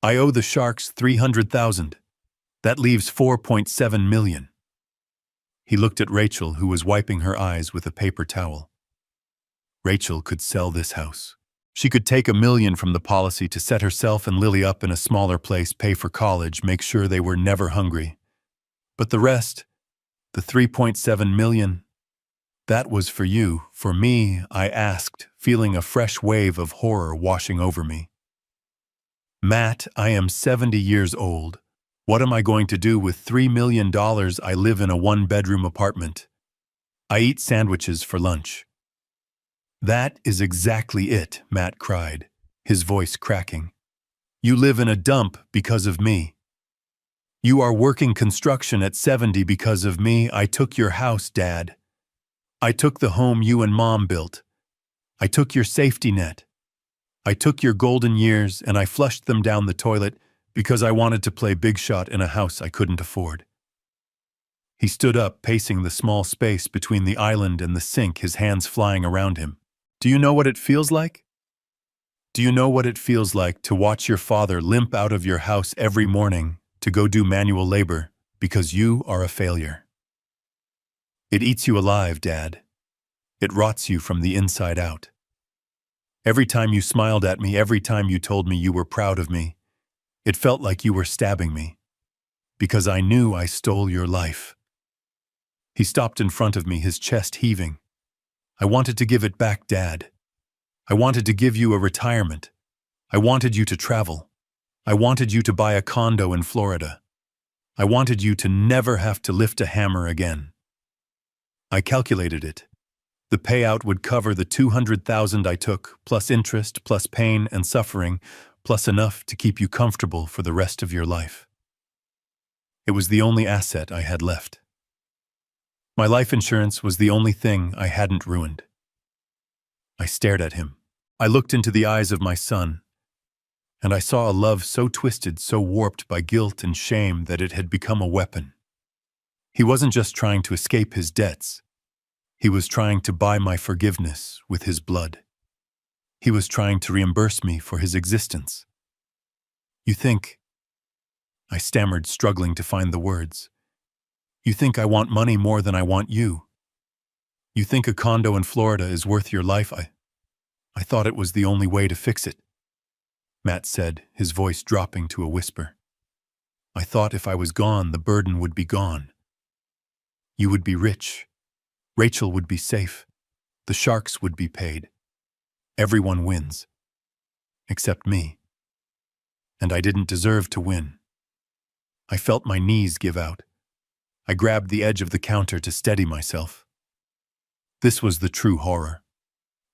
I owe the sharks $300,000. That leaves $4.7 million. He looked at Rachel, who was wiping her eyes with a paper towel. Rachel could sell this house. She could take $1 million from the policy to set herself and Lily up in a smaller place, pay for college, make sure they were never hungry. But the rest, the $3.7 million, that was for you, for me, I asked, feeling a fresh wave of horror washing over me. "Matt, I am 70 years old. What am I going to do with $3 million? I live in a one-bedroom apartment. I eat sandwiches for lunch. That is exactly it, Matt cried, his voice cracking. You live in a dump because of me. You are working construction at 70 because of me. I took your house, Dad. I took the home you and Mom built. I took your safety net. I took your golden years and I flushed them down the toilet because I wanted to play big shot in a house I couldn't afford. He stood up, pacing the small space between the island and the sink, his hands flying around him. Do you know what it feels like? Do you know what it feels like to watch your father limp out of your house every morning to go do manual labor because you are a failure? It eats you alive, Dad. It rots you from the inside out. Every time you smiled at me, every time you told me you were proud of me, it felt like you were stabbing me, because I knew I stole your life. He stopped in front of me, his chest heaving. I wanted to give it back, Dad. I wanted to give you a retirement. I wanted you to travel. I wanted you to buy a condo in Florida. I wanted you to never have to lift a hammer again. I calculated it. The payout would cover the $200,000 I took, plus interest, plus pain and suffering, plus enough to keep you comfortable for the rest of your life. It was the only asset I had left. My life insurance was the only thing I hadn't ruined. I stared at him. I looked into the eyes of my son, and I saw a love so twisted, so warped by guilt and shame that it had become a weapon. He wasn't just trying to escape his debts. He was trying to buy my forgiveness with his blood. He was trying to reimburse me for his existence. You think, I stammered, struggling to find the words. You think I want money more than I want you. You think a condo in Florida is worth your life. I thought it was the only way to fix it, Matt said, his voice dropping to a whisper. I thought if I was gone, the burden would be gone. You would be rich. Rachel would be safe. The sharks would be paid. Everyone wins. Except me. And I didn't deserve to win. I felt my knees give out. I grabbed the edge of the counter to steady myself. This was the true horror.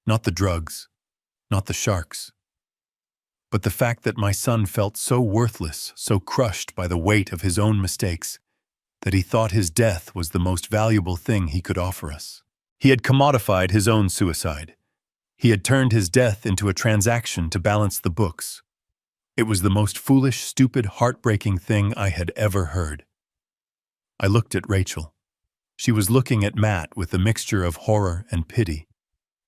Not the drugs, not the sharks, but the fact that my son felt so worthless, so crushed by the weight of his own mistakes, that he thought his death was the most valuable thing he could offer us. He had commodified his own suicide. He had turned his death into a transaction to balance the books. It was the most foolish, stupid, heartbreaking thing I had ever heard. I looked at Rachel. She was looking at Matt with a mixture of horror and pity.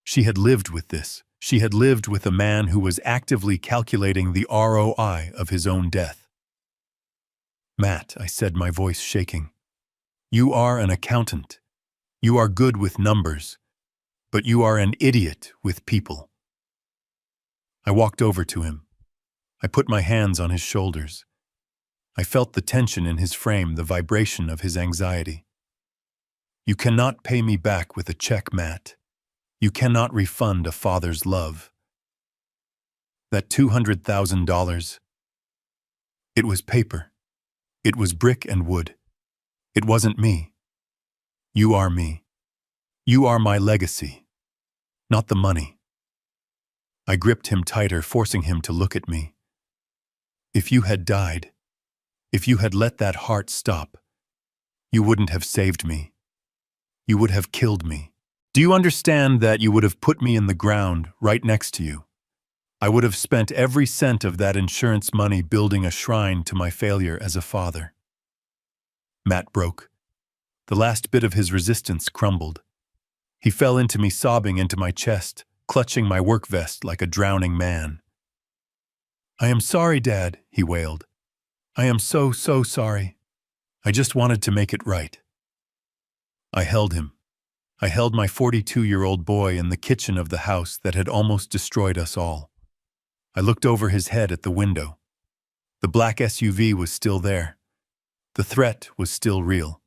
She had lived with this. She had lived with a man who was actively calculating the ROI of his own death. Matt, I said, my voice shaking, you are an accountant. You are good with numbers, but you are an idiot with people. I walked over to him. I put my hands on his shoulders. I felt the tension in his frame, the vibration of his anxiety. You cannot pay me back with a check, Matt. You cannot refund a father's love. That $200,000, it was paper. It was brick and wood. It wasn't me. You are me. You are my legacy, not the money. I gripped him tighter, forcing him to look at me. If you had died, if you had let that heart stop, you wouldn't have saved me. You would have killed me. Do you understand that you would have put me in the ground right next to you? I would have spent every cent of that insurance money building a shrine to my failure as a father. Matt broke. The last bit of his resistance crumbled. He fell into me, sobbing into my chest, clutching my work vest like a drowning man. I am sorry, Dad, he wailed. I am so sorry. I just wanted to make it right. I held him. I held my 42-year-old boy in the kitchen of the house that had almost destroyed us all. I looked over his head at the window. The black SUV was still there. The threat was still real.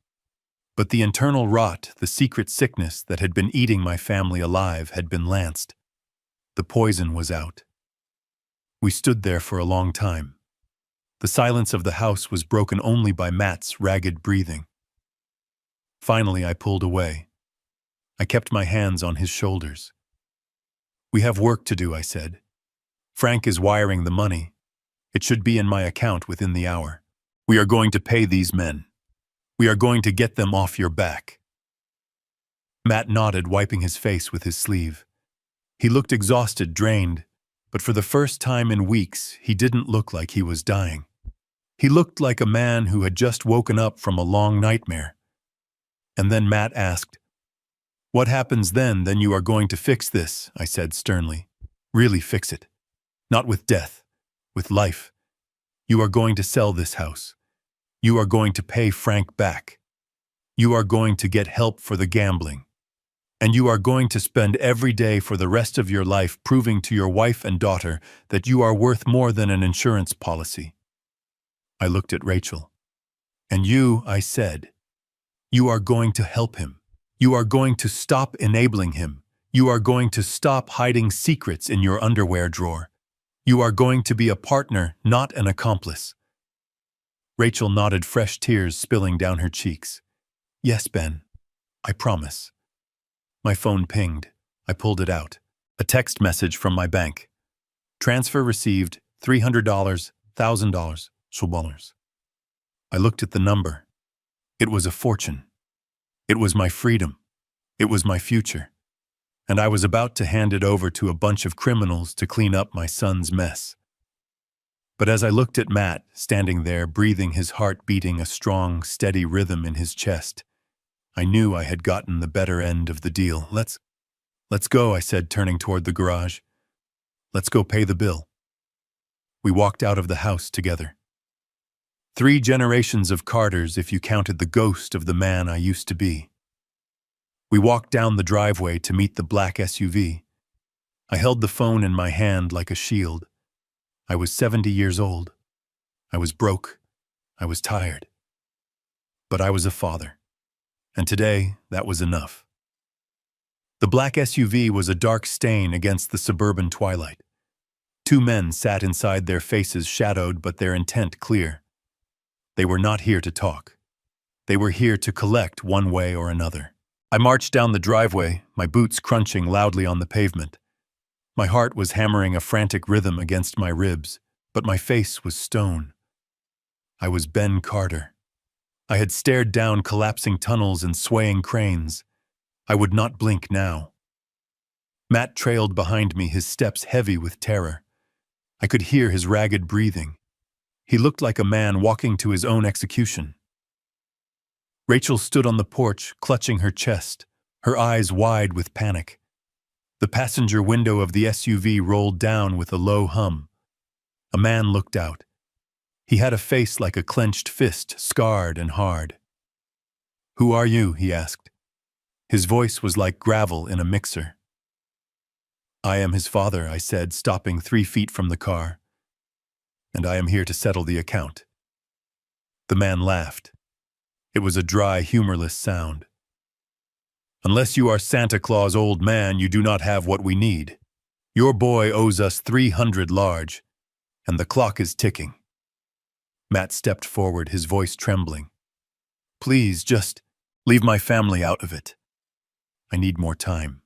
But the internal rot, the secret sickness that had been eating my family alive, had been lanced. The poison was out. We stood there for a long time. The silence of the house was broken only by Matt's ragged breathing. Finally, I pulled away. I kept my hands on his shoulders. "We have work to do," I said. "Frank is wiring the money. It should be in my account within the hour. We are going to pay these men. We are going to get them off your back." Matt nodded, wiping his face with his sleeve. He looked exhausted, drained, but for the first time in weeks, he didn't look like he was dying. He looked like a man who had just woken up from a long nightmare. And then Matt asked, "What happens then? Then you are going to fix this," I said sternly. "Really fix it. Not with death, with life. You are going to sell this house. You are going to pay Frank back. You are going to get help for the gambling. And you are going to spend every day for the rest of your life proving to your wife and daughter that you are worth more than an insurance policy." I looked at Rachel. "And you," I said, "you are going to help him. You are going to stop enabling him. You are going to stop hiding secrets in your underwear drawer. You are going to be a partner, not an accomplice." Rachel nodded, fresh tears spilling down her cheeks. "Yes, Ben. I promise." My phone pinged. I pulled it out. A text message from my bank. "Transfer received, $300, $1,000. I looked at the number. It was a fortune. It was my freedom. It was my future. And I was about to hand it over to a bunch of criminals to clean up my son's mess. But as I looked at Matt, standing there, breathing, his heart beating a strong, steady rhythm in his chest, I knew I had gotten the better end of the deal. Let's go," I said, turning toward the garage. "Let's go pay the bill." We walked out of the house together. 3 generations of Carters, if you counted the ghost of the man I used to be. We walked down the driveway to meet the black SUV. I held the phone in my hand like a shield. I was 70 years old. I was broke. I was tired. But I was a father. And today, that was enough. The black SUV was a dark stain against the suburban twilight. 2 men sat inside, their faces shadowed but their intent clear. They were not here to talk. They were here to collect one way or another. I marched down the driveway, my boots crunching loudly on the pavement. My heart was hammering a frantic rhythm against my ribs, but my face was stone. I was Ben Carter. I had stared down collapsing tunnels and swaying cranes. I would not blink now. Matt trailed behind me, his steps heavy with terror. I could hear his ragged breathing. He looked like a man walking to his own execution. Rachel stood on the porch, clutching her chest, her eyes wide with panic. The passenger window of the SUV rolled down with a low hum. A man looked out. He had a face like a clenched fist, scarred and hard. "Who are you?" he asked. His voice was like gravel in a mixer. "I am his father," I said, stopping 3 feet from the car. "And I am here to settle the account." The man laughed. It was a dry, humorless sound. "Unless you are Santa Claus, old man, you do not have what we need. Your boy owes us 300 large, and the clock is ticking." Matt stepped forward, his voice trembling. "Please, just leave my family out of it. I need more time."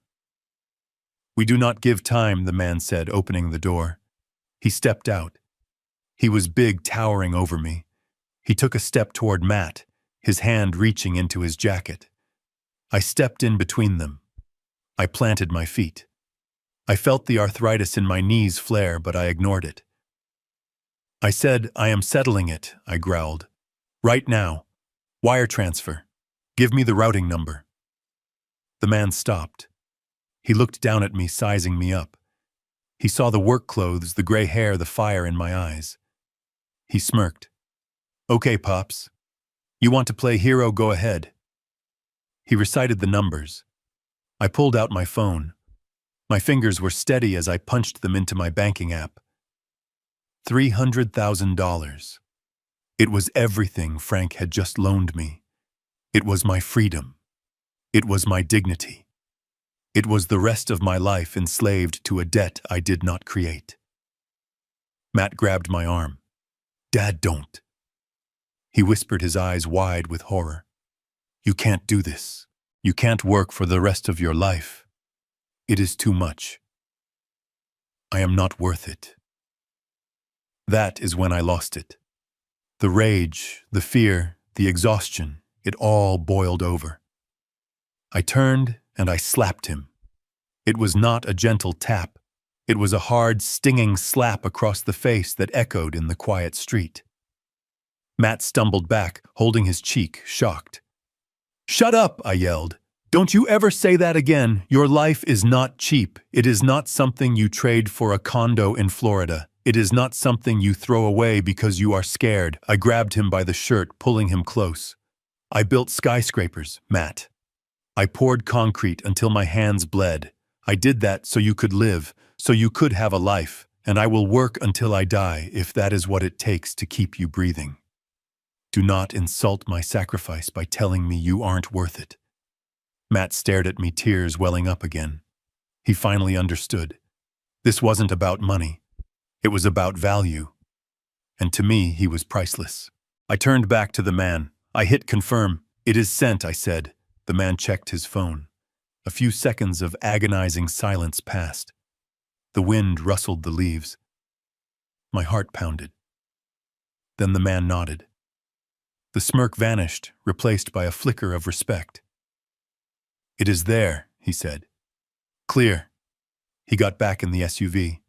"We do not give time," the man said, opening the door. He stepped out. He was big, towering over me. He took a step toward Matt, his hand reaching into his jacket. I stepped in between them. I planted my feet. I felt the arthritis in my knees flare, but I ignored it. I said, "I am settling it," I growled. "Right now. Wire transfer. Give me the routing number." The man stopped. He looked down at me, sizing me up. He saw the work clothes, the gray hair, the fire in my eyes. He smirked. "Okay, Pops. You want to play hero? Go ahead." He recited the numbers. I pulled out my phone. My fingers were steady as I punched them into my banking app. $300,000. It was everything Frank had just loaned me. It was my freedom. It was my dignity. It was the rest of my life enslaved to a debt I did not create. Matt grabbed my arm. "Dad, don't." He whispered, his eyes wide with horror. "You can't do this. You can't work for the rest of your life. It is too much. I am not worth it. That is when I lost it. The rage, the fear, the exhaustion, it all boiled over. I turned and I slapped him. It was not a gentle tap. It was a hard, stinging slap across the face that echoed in the quiet street. Matt stumbled back, holding his cheek, shocked. "Shut up," I yelled. "Don't you ever say that again. Your life is not cheap. It is not something you trade for a condo in Florida. It is not something you throw away because you are scared." I grabbed him by the shirt, pulling him close. "I built skyscrapers, Matt. I poured concrete until my hands bled. I did that so you could live, so you could have a life, and I will work until I die if that is what it takes to keep you breathing. Do not insult my sacrifice by telling me you aren't worth it." Matt stared at me, tears welling up again. He finally understood. This wasn't about money. It was about value. And to me, he was priceless. I turned back to the man. I hit confirm. "It is sent," I said. The man checked his phone. A few seconds of agonizing silence passed. The wind rustled the leaves. My heart pounded. Then the man nodded. The smirk vanished, replaced by a flicker of respect. "It is there," he said. "Clear." He got back in the SUV.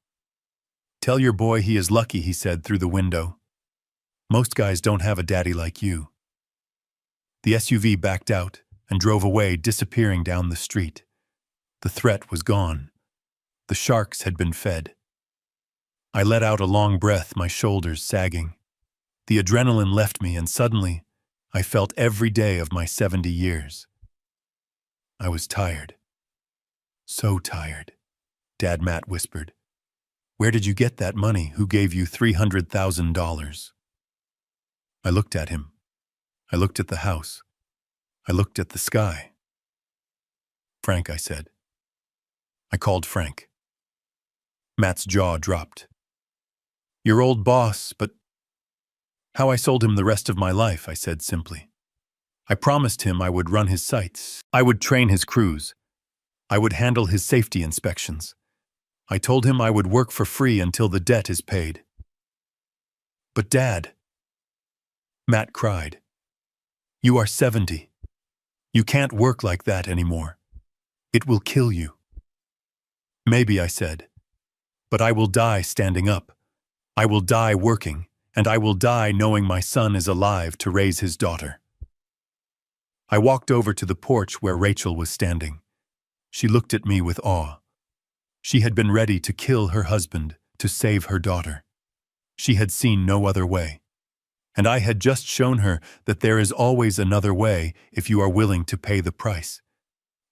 "Tell your boy he is lucky," he said through the window. "Most guys don't have a daddy like you." The SUV backed out and drove away, disappearing down the street. The threat was gone. The sharks had been fed. I let out a long breath, my shoulders sagging. The adrenaline left me, and suddenly, I felt every day of my 70 years. I was tired. So tired. Dad, Matt whispered. "Where did you get that money? Who gave you $300,000? I looked at him. I looked at the house. I looked at the sky. "Frank," I said. I called Frank. Matt's jaw dropped. "Your old boss, but..." "How I sold him the rest of my life," I said simply. I promised him I would run his sites. I would train his crews. I would handle his safety inspections. I told him I would work for free until the debt is paid. "But Dad..." Matt cried. "You are 70. You can't work like that anymore. It will kill you." "Maybe," I said. "But I will die standing up. I will die working, and I will die knowing my son is alive to raise his daughter." I walked over to the porch where Rachel was standing. She looked at me with awe. She had been ready to kill her husband to save her daughter. She had seen no other way. And I had just shown her that there is always another way if you are willing to pay the price.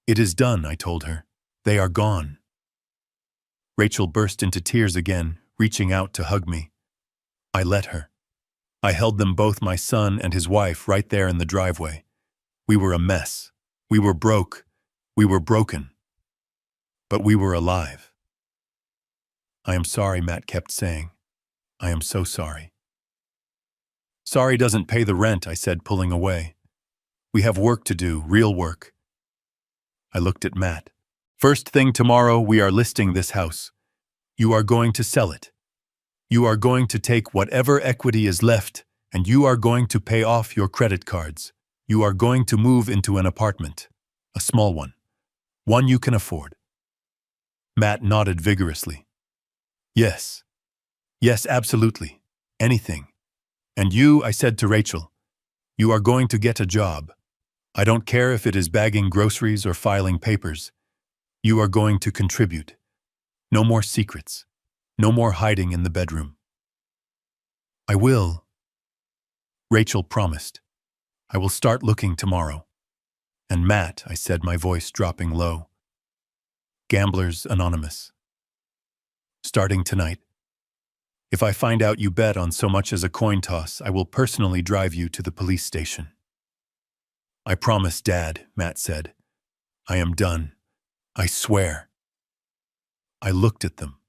"It is done," I told her. "They are gone." Rachel burst into tears again, reaching out to hug me. I let her. I held them both, my son and his wife, right there in the driveway. We were a mess. We were broke. We were broken. But we were alive. "I am sorry," Matt kept saying. "I am so sorry." "Sorry doesn't pay the rent," I said, pulling away. "We have work to do, real work." I looked at Matt. "First thing tomorrow, we are listing this house. You are going to sell it. You are going to take whatever equity is left, and you are going to pay off your credit cards. You are going to move into an apartment. A small one. One you can afford." Matt nodded vigorously. "Yes. Yes, absolutely. Anything. And you," I said to Rachel, "you are going to get a job. I don't care if it is bagging groceries or filing papers. You are going to contribute. No more secrets. No more hiding in the bedroom." "I will," Rachel promised. "I will start looking tomorrow." "And Matt," I said, my voice dropping low. "Gamblers Anonymous. Starting tonight. If I find out you bet on so much as a coin toss, I will personally drive you to the police station." "I promise, Dad," Matt said. "I am done. I swear." I looked at them.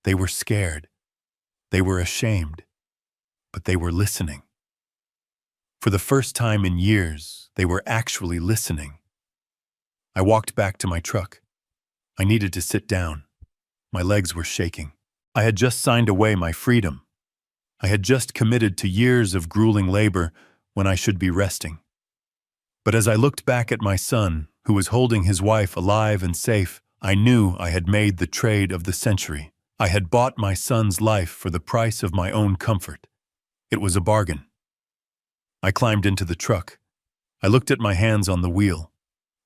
They were scared. They were ashamed. But they were listening. For the first time in years, they were actually listening. I walked back to my truck. I needed to sit down. My legs were shaking. I had just signed away my freedom. I had just committed to years of grueling labor when I should be resting. But as I looked back at my son, who was holding his wife alive and safe, I knew I had made the trade of the century. I had bought my son's life for the price of my own comfort. It was a bargain. I climbed into the truck. I looked at my hands on the wheel.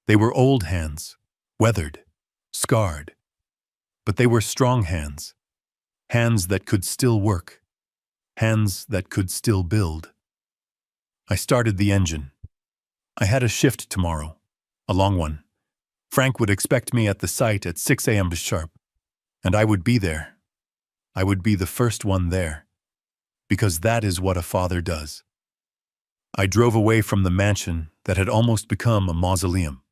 They were old hands, weathered, scarred. But they were strong hands. Hands that could still work. Hands that could still build. I started the engine. I had a shift tomorrow, a long one. Frank would expect me at the site at 6 a.m. sharp, and I would be there. I would be the first one there, because that is what a father does. I drove away from the mansion that had almost become a mausoleum.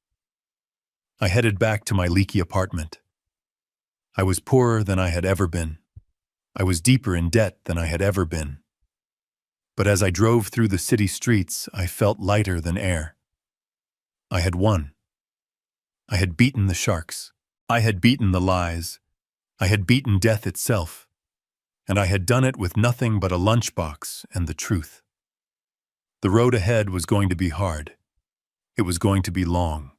I headed back to my leaky apartment. I was poorer than I had ever been. I was deeper in debt than I had ever been. But as I drove through the city streets, I felt lighter than air. I had won. I had beaten the sharks. I had beaten the lies. I had beaten death itself. And I had done it with nothing but a lunchbox and the truth. The road ahead was going to be hard. It was going to be long.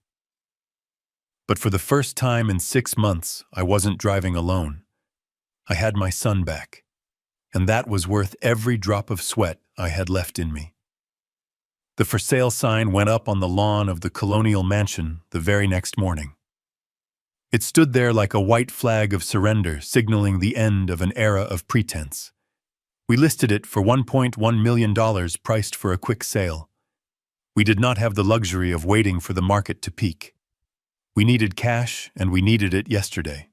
But for the first time in 6 months, I wasn't driving alone. I had my son back, and that was worth every drop of sweat I had left in me. The for sale sign went up on the lawn of the colonial mansion the very next morning. It stood there like a white flag of surrender, signaling the end of an era of pretense. We listed it for $1.1 million, priced for a quick sale. We did not have the luxury of waiting for the market to peak. We needed cash, and we needed it yesterday.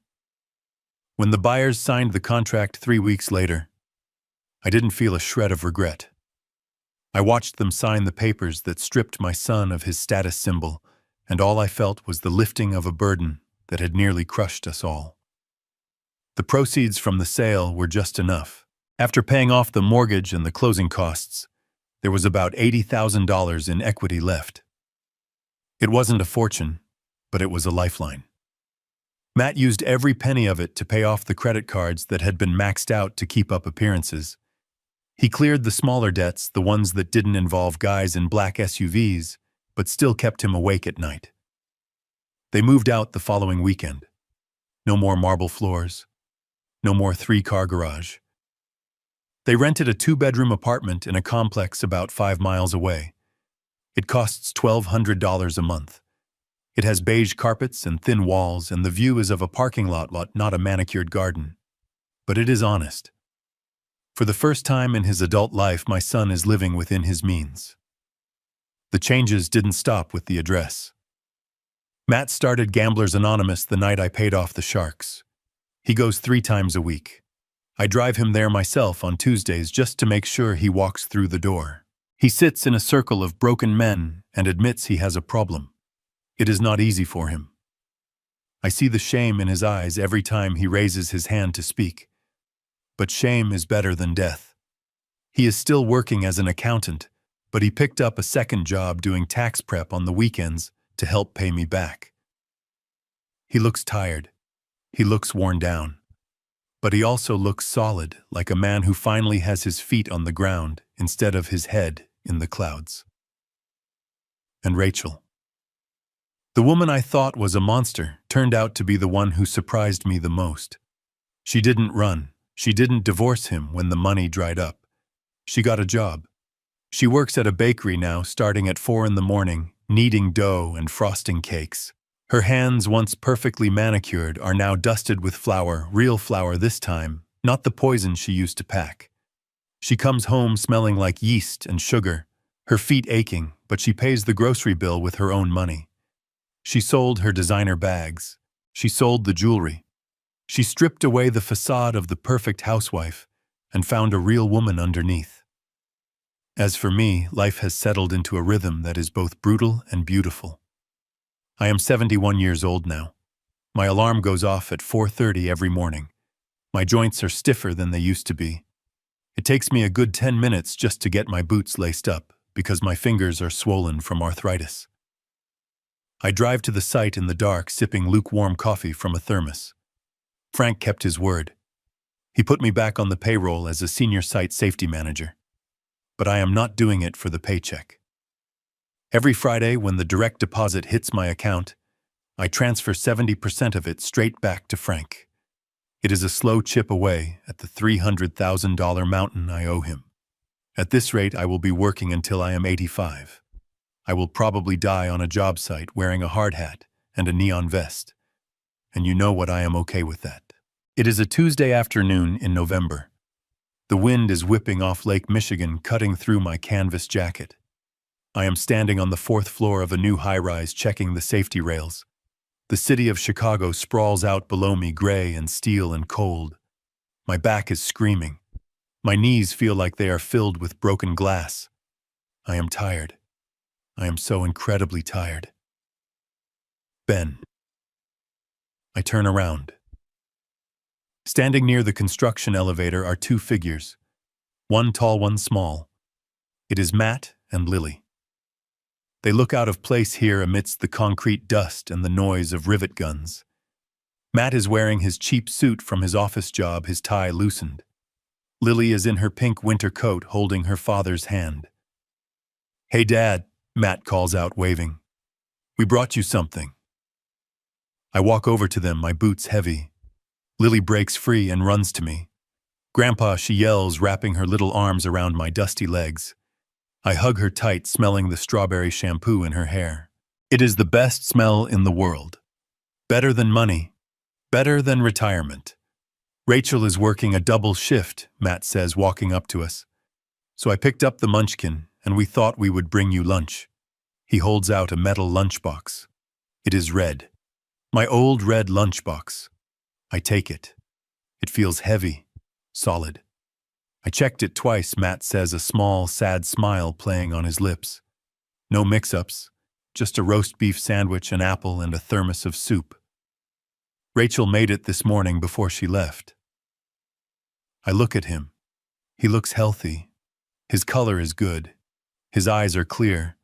When the buyers signed the contract 3 weeks later, I didn't feel a shred of regret. I watched them sign the papers that stripped my son of his status symbol, and all I felt was the lifting of a burden that had nearly crushed us all. The proceeds from the sale were just enough. After paying off the mortgage and the closing costs, there was about $80,000 in equity left. It wasn't a fortune, but it was a lifeline. Matt used every penny of it to pay off the credit cards that had been maxed out to keep up appearances. He cleared the smaller debts, the ones that didn't involve guys in black SUVs, but still kept him awake at night. They moved out the following weekend. No more marble floors. No more 3-car garage. They rented a 2-bedroom apartment in a complex about 5 miles away. It costs $1,200 a month. It has beige carpets and thin walls, and the view is of a parking lot, not a manicured garden. But it is honest. For the first time in his adult life, my son is living within his means. The changes didn't stop with the address. Matt started Gamblers Anonymous the night I paid off the sharks. He goes 3 times a week. I drive him there myself on Tuesdays just to make sure he walks through the door. He sits in a circle of broken men and admits he has a problem. It is not easy for him. I see the shame in his eyes every time he raises his hand to speak. But shame is better than death. He is still working as an accountant, but he picked up a second job doing tax prep on the weekends to help pay me back. He looks tired. He looks worn down. But he also looks solid, like a man who finally has his feet on the ground instead of his head in the clouds. And Rachel. The woman I thought was a monster turned out to be the one who surprised me the most. She didn't run. She didn't divorce him when the money dried up. She got a job. She works at a bakery now, starting at 4 in the morning, kneading dough and frosting cakes. Her hands, once perfectly manicured, are now dusted with flour, real flour this time, not the poison she used to pack. She comes home smelling like yeast and sugar, her feet aching, but she pays the grocery bill with her own money. She sold her designer bags. She sold the jewelry. She stripped away the facade of the perfect housewife and found a real woman underneath. As for me, life has settled into a rhythm that is both brutal and beautiful. I am 71 years old now. My alarm goes off at 4:30 every morning. My joints are stiffer than they used to be. It takes me a good 10 minutes just to get my boots laced up because my fingers are swollen from arthritis. I drive to the site in the dark, sipping lukewarm coffee from a thermos. Frank kept his word. He put me back on the payroll as a senior site safety manager. But I am not doing it for the paycheck. Every Friday, when the direct deposit hits my account, I transfer 70% of it straight back to Frank. It is a slow chip away at the $300,000 mountain I owe him. At this rate, I will be working until I am 85. I will probably die on a job site wearing a hard hat and a neon vest. And you know what, I am okay with that. It is a Tuesday afternoon in November. The wind is whipping off Lake Michigan, cutting through my canvas jacket. I am standing on the 4th floor of a new high-rise, checking the safety rails. The city of Chicago sprawls out below me, gray and steel and cold. My back is screaming. My knees feel like they are filled with broken glass. I am tired. I am so incredibly tired. Ben. I turn around. Standing near the construction elevator are two figures, one tall, one small. It is Matt and Lily. They look out of place here amidst the concrete dust and the noise of rivet guns. Matt is wearing his cheap suit from his office job, his tie loosened. Lily is in her pink winter coat, holding her father's hand. "Hey, Dad," Matt calls out, waving. "We brought you something." I walk over to them, my boots heavy. Lily breaks free and runs to me. "Grandpa," she yells, wrapping her little arms around my dusty legs. I hug her tight, smelling the strawberry shampoo in her hair. It is the best smell in the world. Better than money. Better than retirement. "Rachel is working a double shift," Matt says, walking up to us. "So I picked up the munchkin, and we thought we would bring you lunch." He holds out a metal lunchbox. It is red. My old red lunchbox. I take it. It feels heavy, solid. I checked it twice, Matt says, a small, sad smile playing on his lips. No mix-ups, just a roast beef sandwich, an apple, and a thermos of soup. Rachel made it this morning before she left. I look at him. He looks healthy. His color is good. His eyes are clear.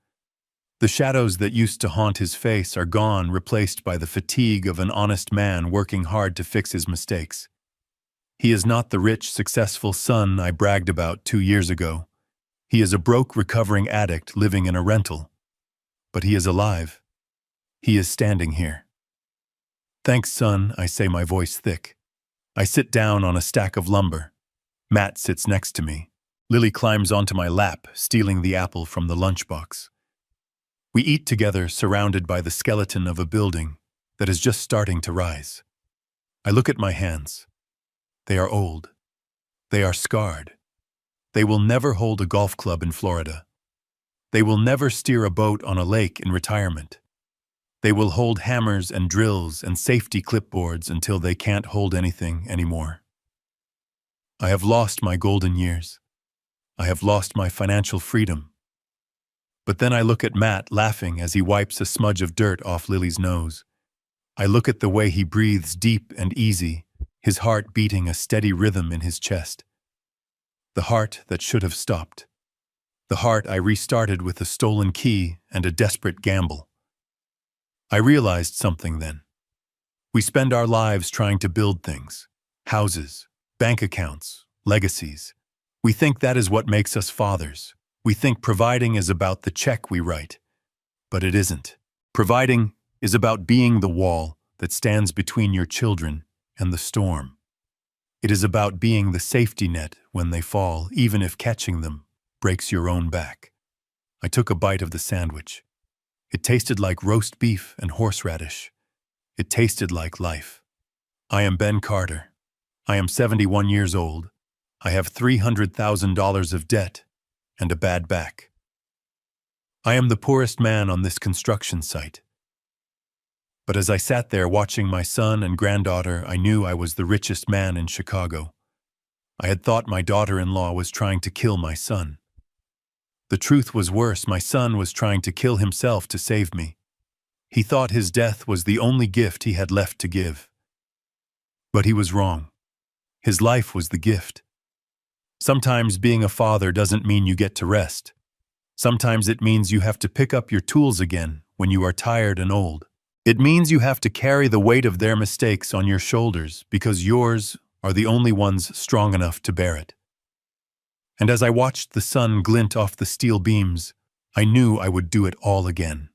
The shadows that used to haunt his face are gone, replaced by the fatigue of an honest man working hard to fix his mistakes. He is not the rich, successful son I bragged about 2 years ago. He is a broke, recovering addict living in a rental. But he is alive. He is standing here. "Thanks, son," I say, my voice thick. I sit down on a stack of lumber. Matt sits next to me. Lily climbs onto my lap, stealing the apple from the lunchbox. We eat together, surrounded by the skeleton of a building that is just starting to rise. I look at my hands. They are old. They are scarred. They will never hold a golf club in Florida. They will never steer a boat on a lake in retirement. They will hold hammers and drills and safety clipboards until they can't hold anything anymore. I have lost my golden years. I have lost my financial freedom. But then I look at Matt laughing as he wipes a smudge of dirt off Lily's nose. I look at the way he breathes deep and easy, his heart beating a steady rhythm in his chest. The heart that should have stopped. The heart I restarted with a stolen key and a desperate gamble. I realized something then. We spend our lives trying to build things. Houses, bank accounts, legacies. We think that is what makes us fathers. We think providing is about the check we write. But it isn't. Providing is about being the wall that stands between your children and the storm. It is about being the safety net when they fall, even if catching them breaks your own back. I took a bite of the sandwich. It tasted like roast beef and horseradish. It tasted like life. I am Ben Carter. I am 71 years old. I have $300,000 of debt and a bad back. I am the poorest man on this construction site. But as I sat there watching my son and granddaughter, I knew I was the richest man in Chicago. I had thought my daughter-in-law was trying to kill my son. The truth was worse. My son was trying to kill himself to save me. He thought his death was the only gift he had left to give. But he was wrong. His life was the gift. Sometimes being a father doesn't mean you get to rest. Sometimes it means you have to pick up your tools again when you are tired and old. It means you have to carry the weight of their mistakes on your shoulders because yours are the only ones strong enough to bear it. And as I watched the sun glint off the steel beams, I knew I would do it all again.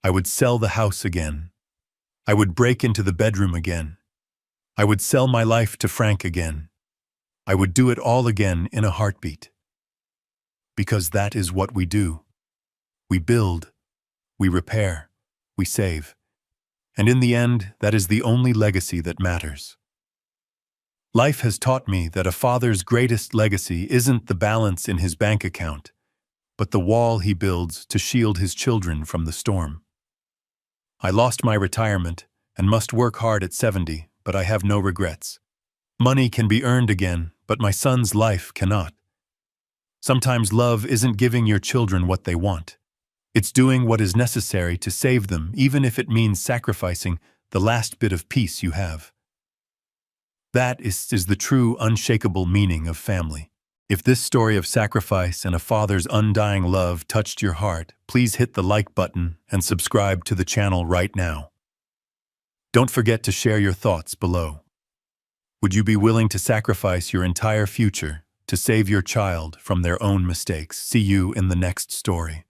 I would sell the house again. I would break into the bedroom again. I would sell my life to Frank again. I would do it all again in a heartbeat. Because that is what we do. We build, we repair, we save. And in the end, that is the only legacy that matters. Life has taught me that a father's greatest legacy isn't the balance in his bank account, but the wall he builds to shield his children from the storm. I lost my retirement and must work hard at 70, but I have no regrets. Money can be earned again, but my son's life cannot. Sometimes love isn't giving your children what they want. It's doing what is necessary to save them, even if it means sacrificing the last bit of peace you have. That is the true, unshakable meaning of family. If this story of sacrifice and a father's undying love touched your heart, please hit the like button and subscribe to the channel right now. Don't forget to share your thoughts below. Would you be willing to sacrifice your entire future to save your child from their own mistakes? See you in the next story.